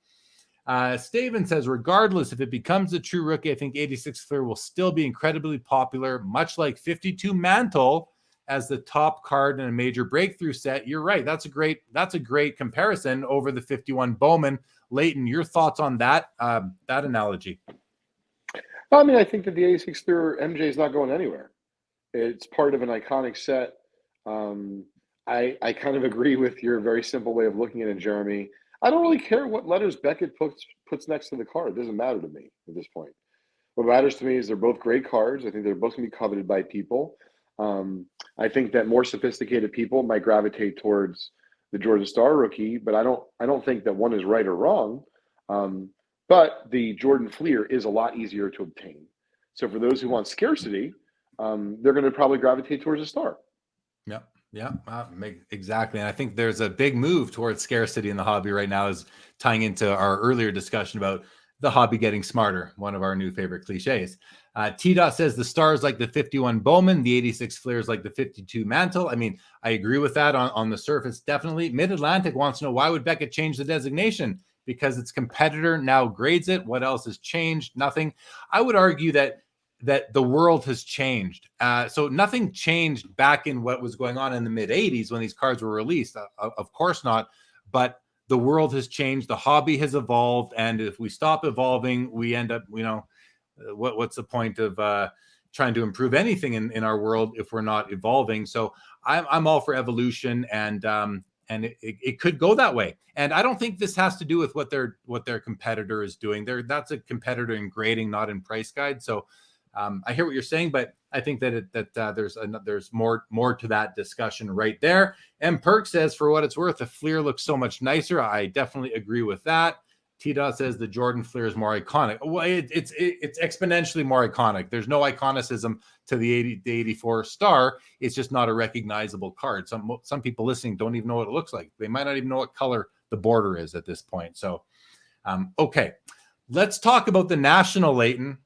C: Staven says, regardless if it becomes a true rookie, I think 86 Flair will still be incredibly popular, much like 52 Mantle as the top card in a major breakthrough set. You're right. That's a great comparison over the 51 Bowman. Leighton, your thoughts on that analogy?
D: I mean, I think that the 86 Flair MJ is not going anywhere. It's part of an iconic set. I kind of agree with your very simple way of looking at it, Jeremy. I don't really care what letters Beckett puts next to the card. It doesn't matter to me at this point. What matters to me is they're both great cards. I think they're both going to be coveted by people. I think that more sophisticated people might gravitate towards the Georgia Star rookie, but I don't think that one is right or wrong. But the Jordan Fleer is a lot easier to obtain. So for those who want scarcity, they're going to probably gravitate towards a Star.
C: Yeah, exactly. And I think there's a big move towards scarcity in the hobby right now, is tying into our earlier discussion about the hobby getting smarter, one of our new favorite cliches. T-Dot says the Star is like the 51 Bowman, the 86 Flair is like the 52 Mantle. I mean, I agree with that on the surface, definitely. Mid-Atlantic wants to know, why would Beckett change the designation? Because its competitor now grades it. What else has changed? Nothing. I would argue that the world has changed. So nothing changed back in what was going on in the mid-'80s when these cards were released. Of course not. But the world has changed. The hobby has evolved. And if we stop evolving, we end up, what's the point of trying to improve anything in our world if we're not evolving? So I'm all for evolution, and it could go that way. And I don't think this has to do with what their competitor is doing. That's a competitor in grading, not in price guide. So I hear what you're saying, but I think that there's more to that discussion right there. M. Perk says, for what it's worth, the Fleer looks so much nicer. I definitely agree with that. T-Dot says the Jordan Fleer is more iconic. Well, it's exponentially more iconic. There's no iconicism to the 84 star. It's just not a recognizable card. Some people listening don't even know what it looks like. They might not even know what color the border is at this point. So, okay, let's talk about the National, Leighton.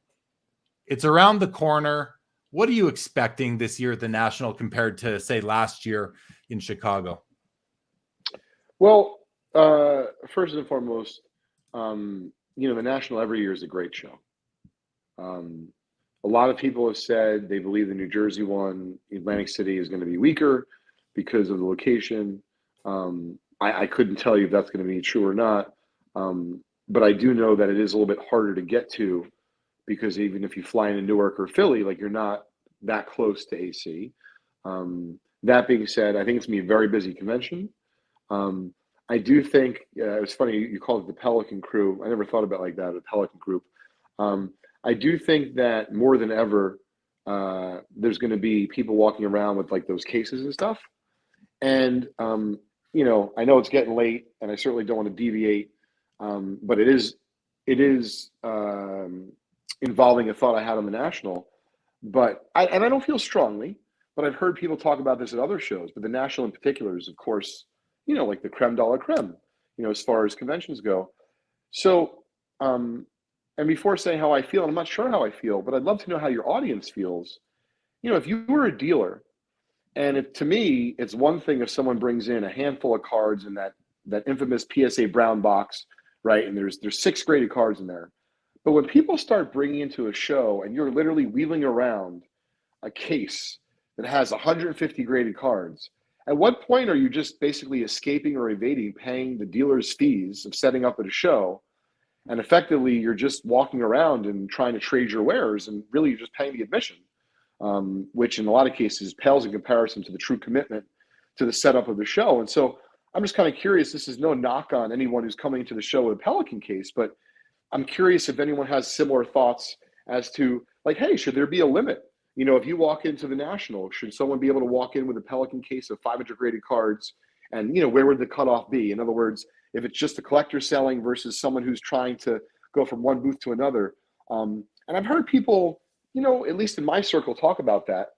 C: It's around the corner. What are you expecting this year at the National compared to, say, last year in Chicago?
D: Well, first and foremost, the National every year is a great show. A lot of people have said they believe the New Jersey one, Atlantic City, is going to be weaker because of the location. I couldn't tell you if that's going to be true or not, but I do know that it is a little bit harder to get to because even if you fly into Newark or Philly, like you're not that close to AC. That being said, I think it's going to be a very busy convention. I do think it was funny you called it the Pelican Crew. I never thought about it like that, the Pelican Group. I do think that more than ever, there's going to be people walking around with like those cases and stuff. And I know it's getting late, and I certainly don't want to deviate, but it is involving a thought I had on the National. But I don't feel strongly, but I've heard people talk about this at other shows. But the National in particular is, of course, like the creme de la creme, as far as conventions go. So, and before saying how I feel, and I'm not sure how I feel, but I'd love to know how your audience feels. If you were a dealer, and to me, it's one thing if someone brings in a handful of cards in that infamous PSA brown box, right? And there's 6 graded cards in there. But when people start bringing into a show and you're literally wheeling around a case that has 150 graded cards, at what point are you just basically escaping or evading paying the dealer's fees of setting up at a show? And effectively, you're just walking around and trying to trade your wares, and really you're just paying the admission, which in a lot of cases pales in comparison to the true commitment to the setup of the show. And so I'm just kind of curious. This is no knock on anyone who's coming to the show with a Pelican case, but I'm curious if anyone has similar thoughts as to, like, hey, should there be a limit? If you walk into the National, should someone be able to walk in with a Pelican case of 500 graded cards? And, where would the cutoff be? In other words, if it's just a collector selling versus someone who's trying to go from one booth to another. And I've heard people, at least in my circle, talk about that.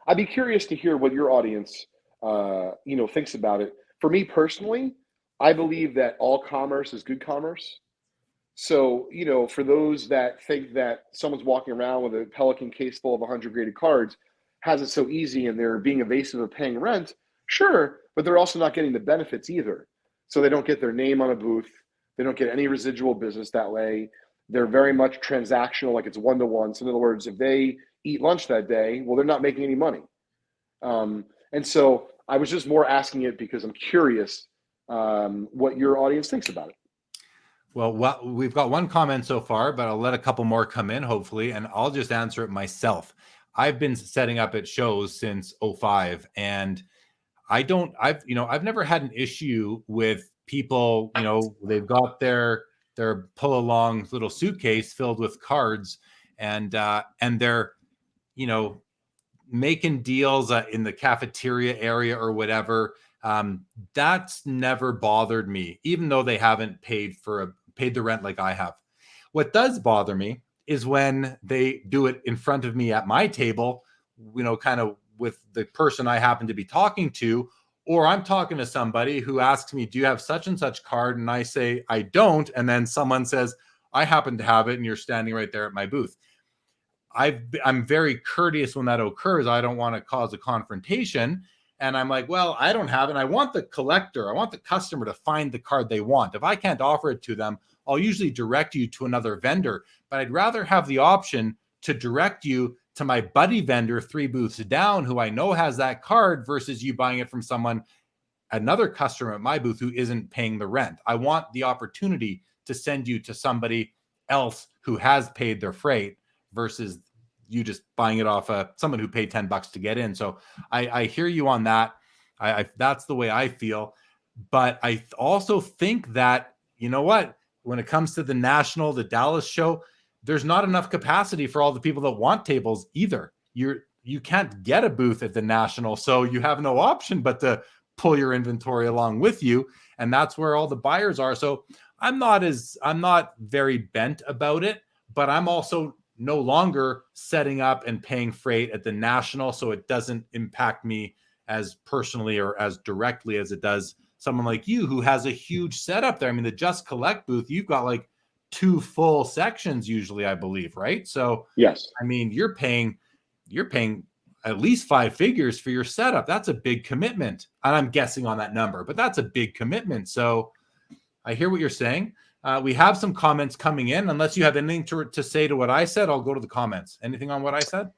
D: I'd be curious to hear what your audience, thinks about it. For me personally, I believe that all commerce is good commerce. So, for those that think that someone's walking around with a Pelican case full of 100 graded cards has it so easy and they're being evasive of paying rent, sure, but they're also not getting the benefits either. So they don't get their name on a booth. They don't get any residual business that way. They're very much transactional, like it's one-to-one. So in other words, if they eat lunch that day, well, they're not making any money. And so I was just more asking it because I'm curious what your audience thinks about it.
C: Well, we've got one comment so far, but I'll let a couple more come in, hopefully, and I'll just answer it myself. I've been setting up at shows since 2005, and I've never had an issue with people, they've got their pull along little suitcase filled with cards, and they're, making deals in the cafeteria area or whatever. That's never bothered me, even though they haven't paid the rent like I have. What does bother me is when they do it in front of me at my table, kind of with the person I happen to be talking to, or I'm talking to somebody who asks me, do you have such and such card? And I say, I don't. And then someone says, I happen to have it. And you're standing right there at my booth. I'm very courteous when that occurs. I don't want to cause a confrontation. And I'm like, well, I don't have it. I want the customer to find the card they want. If I can't offer it to them, I'll usually direct you to another vendor. But I'd rather have the option to direct you to my buddy vendor 3 booths down who I know has that card versus you buying it from another customer at my booth who isn't paying the rent. I want the opportunity to send you to somebody else who has paid their freight versus you just buying it off someone who paid $10 to get in. So I hear you on that. That's the way I feel. But I also think that, when it comes to the National, the Dallas show, there's not enough capacity for all the people that want tables either. You can't get a booth at the National, so you have no option but to pull your inventory along with you. and that's where all the buyers are. So I'm not very bent about it, but I'm also no longer setting up and paying freight at the national, so it doesn't impact me as personally or as directly as it does someone like you who has a huge setup there. I mean, the Just Collect booth, you've got like 2 full sections usually, I believe, right? So
D: yes,
C: I mean, you're paying at least 5 figures for your setup. That's a big commitment. And I'm guessing on that number, but that's a big commitment. So I hear what you're saying. We have some comments coming in. Unless you have anything to say to what I said, I'll go to the comments. Anything on what I said?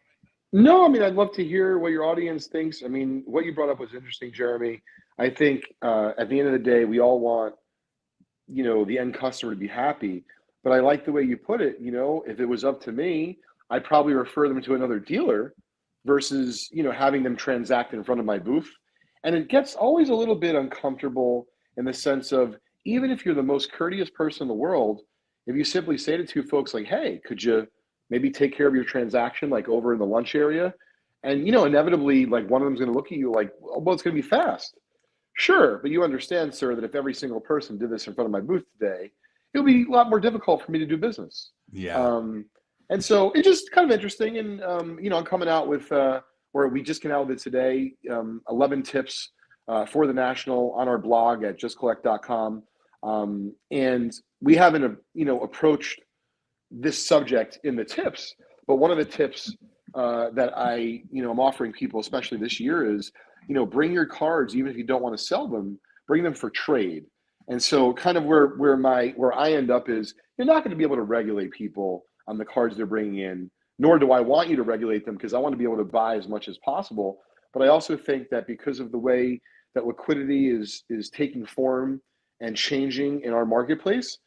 D: no, I mean, I'd love to hear what your audience thinks. I mean, what you brought up was interesting, Jeremy. I think at the end of the day, we all want, the end customer to be happy. But I like the way you put it. If it was up to me, I'd probably refer them to another dealer versus, having them transact in front of my booth. And it gets always a little bit uncomfortable in the sense of, even if you're the most courteous person in the world, if you simply say to 2 folks like, hey, could you maybe take care of your transaction like over in the lunch area? And, inevitably, like one of them's going to look at you like, well, it's going to be fast. Sure, but you understand, sir, that if every single person did this in front of my booth today, it would be a lot more difficult for me to do business.
C: Yeah.
D: And so it's just kind of interesting. And, I'm coming out with, or we just came out with it today, 11 tips for the national on our blog at justcollect.com. And we haven't, approached this subject in the tips, but one of the tips that I, I'm offering people, especially this year, is, bring your cards, even if you don't want to sell them, bring them for trade. And so kind of where I end up is, you're not going to be able to regulate people on the cards they're bringing in, nor do I want you to regulate them, because I want to be able to buy as much as possible. But I also think that because of the way that liquidity is taking form and changing in our marketplace,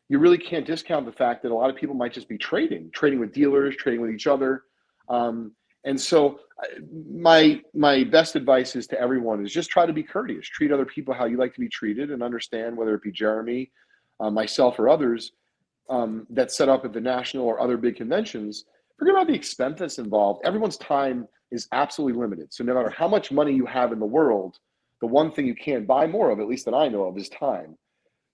D: you really can't discount the fact that a lot of people might just be trading with dealers, trading with each other. And so my best advice is to everyone is just try to be courteous, treat other people how you like to be treated, and understand, whether it be Jeremy, myself, or others that set up at the national or other big conventions, forget about the expense that's involved. Everyone's time is absolutely limited. So no matter how much money you have in the world, the one thing you can't buy more of, at least that I know of, is time.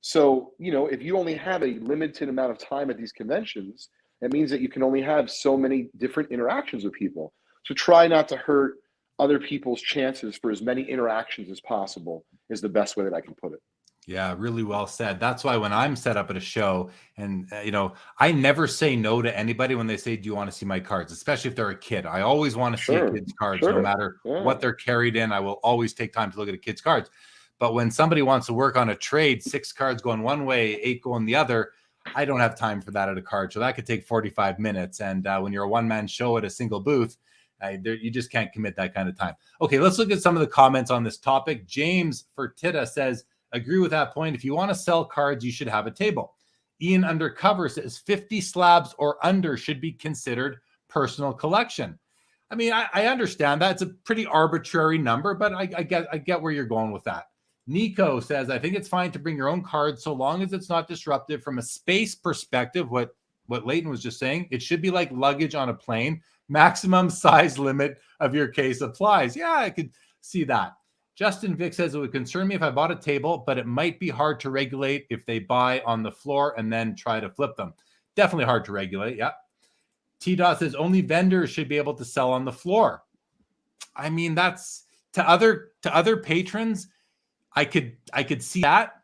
D: So, if you only have a limited amount of time at these conventions, it means that you can only have so many different interactions with people. So try not to hurt other people's chances for as many interactions as possible is the best way that I can put it.
C: Yeah, really well said. That's why when I'm set up at a show and, I never say no to anybody when they say, do you want to see my cards? Especially if they're a kid. I always want to see a kid's cards, no matter what they're carried in. I will always take time to look at a kid's cards. But when somebody wants to work on a trade, 6 cards going one way, 8 going the other, I don't have time for that at a card show. That could take 45 minutes. And when you're a one-man show at a single booth, you just can't commit that kind of time. Okay, let's look at some of the comments on this topic. James Fertitta says, agree with that point. If you want to sell cards, you should have a table. Ian Undercover says 50 slabs or under should be considered personal collection. I mean, I understand that. It's a pretty arbitrary number, but I get where you're going with that. Nico says, I think it's fine to bring your own cards so long as it's not disruptive from a space perspective. What Leighton was just saying, it should be like luggage on a plane. Maximum size limit of your case applies. Yeah, I could see that. Justin Vick says, it would concern me if I bought a table, but it might be hard to regulate if they buy on the floor and then try to flip them. Definitely hard to regulate. Yeah. T-Dot says only vendors should be able to sell on the floor. I mean, that's to other patrons. I could see that,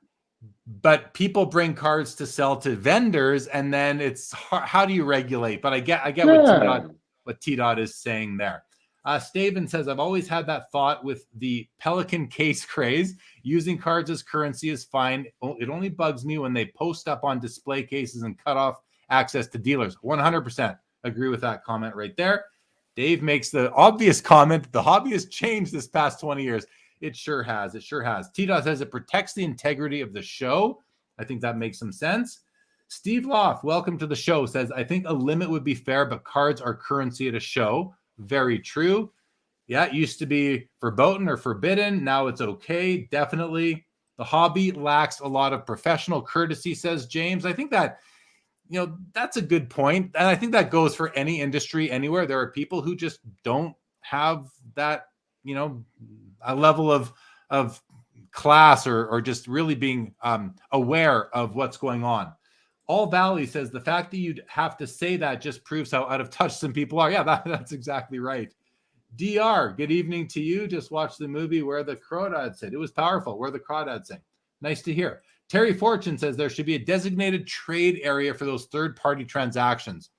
C: but people bring cards to sell to vendors, and then it's how do you regulate? But I get what T-Dot is saying there. Staven says, I've always had that thought with the Pelican case craze. Using cards as currency is fine. It only bugs me when they post up on display cases and cut off access to dealers. 100% agree with that comment right there. Dave makes the obvious comment, the hobby has changed this past 20 years. It sure has. It sure has. T-Dot says it protects the integrity of the show. I think that makes some sense. Steve Loft, welcome to the show, says, I think a limit would be fair, but cards are currency at a show. Very true. Yeah, it used to be verboten or forbidden. Now it's okay. Definitely. The hobby lacks a lot of professional courtesy, says James. I think that, that's a good point. And I think that goes for any industry anywhere. There are people who just don't have that, a level of class or just really being aware of what's going on. All Valley says the fact that you'd have to say that just proves how out of touch some people are. Yeah, that's exactly right. DR, good evening to you. Just watched the movie Where the Crawdads Sing. It was powerful. Where the Crawdads Sing. Nice to hear. Terry Fortune says there should be a designated trade area for those third-party transactions.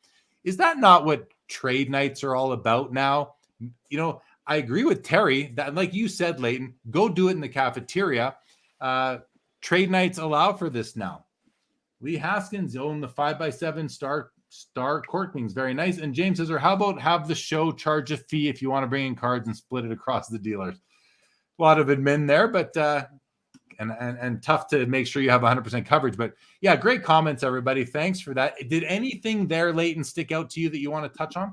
C: Is that not what trade nights are all about now? You know, I agree with Terry that, like you said, Leighton, go do it in the cafeteria. Trade nights allow for this now. Lee Haskins owned the 5x7 Star Court Kings. Very nice. And James says, or how about have the show charge a fee if you want to bring in cards and split it across the dealers? A lot of admin there, but and tough to make sure you have 100% coverage. But yeah, great comments, everybody. Thanks for that. Did anything there, Leighton, stick out to you that you want to touch on?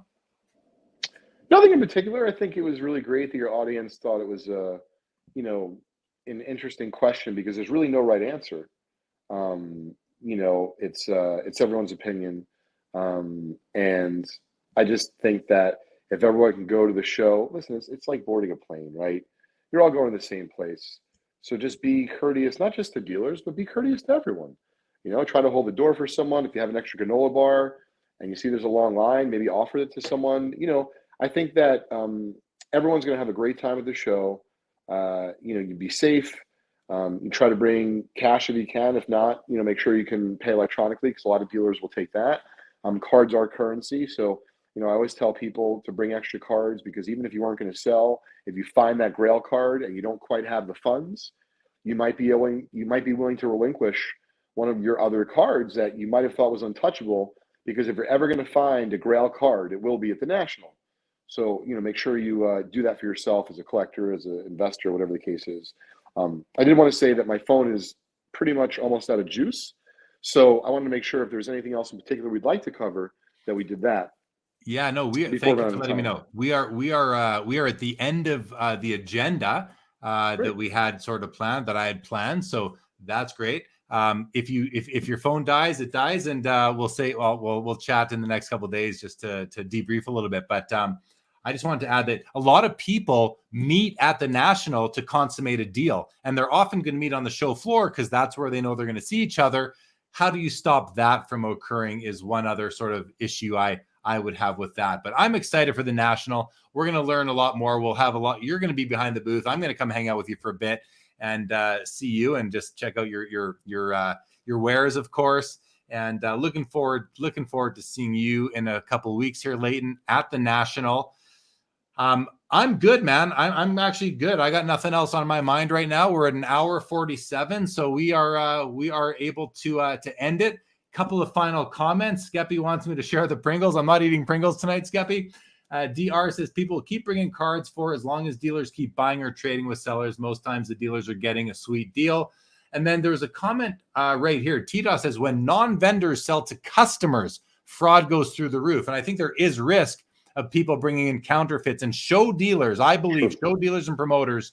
D: Nothing in particular. I think it was really great that your audience thought it was, an interesting question, because there's really no right answer. It's everyone's opinion. And I just think that if everyone can go to the show, listen, it's like boarding a plane, right? You're all going to the same place. So just be courteous, not just to dealers, but be courteous to everyone. Try to hold the door for someone. If you have an extra granola bar and you see there's a long line, maybe offer it to someone. I think that everyone's going to have a great time at the show. You be safe. You try to bring cash if you can. If not, make sure you can pay electronically, because a lot of dealers will take that. Cards are currency. So, I always tell people to bring extra cards, because even if you aren't going to sell, if you find that Grail card and you don't quite have the funds, you might be willing to relinquish one of your other cards that you might have thought was untouchable, because if you're ever going to find a Grail card, it will be at the National. So, make sure you do that for yourself as a collector, as an investor, whatever the case is. I did want to say that my phone is pretty much almost out of juice. So I wanted to make sure if there's anything else in particular we'd like to cover, that we did that.
C: Yeah, no, thank you for letting me know. We are at the end of the agenda that we had sort of planned, that I had planned. So that's great. If your phone dies, it dies, and we'll chat in the next couple of days just to debrief a little bit. But I just wanted to add that a lot of people meet at the National to consummate a deal, and they're often going to meet on the show floor because that's where they know they're going to see each other. How do you stop that from occurring is one other sort of issue I would have with that. But I'm excited for the National. We're going to learn a lot more. We'll have a lot. You're going to be behind the booth. I'm going to come hang out with you for a bit and see you and just check out your wares, of course. And looking forward to seeing you in a couple of weeks here, Leighton, at the National. I'm good, man. I'm actually good. I got nothing else on my mind right now. We're at an hour 47, so we are able to end it. Couple of final comments. Skeppy wants me to share the Pringles. I'm not eating Pringles tonight, Skeppy. DR says people keep bringing cards for as long as dealers keep buying or trading with sellers. Most times the dealers are getting a sweet deal. And then there's a comment right here. T-Dos says when non-vendors sell to customers, fraud goes through the roof. And I think there is risk of people bringing in counterfeits, and show dealers, I believe, show dealers and promoters,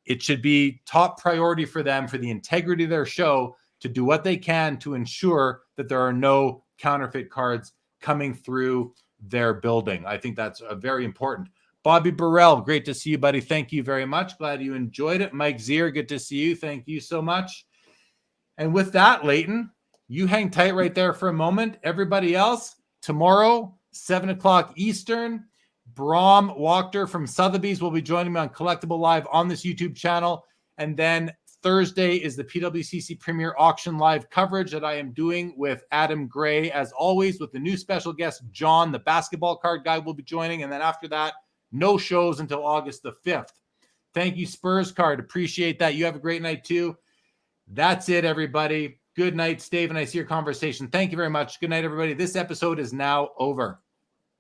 C: it should be top priority for them, for the integrity of their show, to do what they can to ensure that there are no counterfeit cards coming through their building. I think that's very important. Bobby Burrell, great to see you, buddy. Thank you very much. Glad you enjoyed it. Mike Zier, good to see you. Thank you so much. And with that, Leighton, you hang tight right there for a moment. Everybody else, tomorrow, 7 o'clock Eastern, Brom Wachter from Sotheby's will be joining me on Collectible Live on this YouTube channel. And then Thursday is the PWCC Premier Auction Live coverage that I am doing with Adam Gray, as always, with the new special guest, John, the basketball card guy, will be joining. And then after that, no shows until August the 5th. Thank you, Spurs Card. Appreciate that. You have a great night, too. That's it, everybody. Good night, Steve, and I see your conversation. Thank you very much. Good night, everybody. This episode is now over.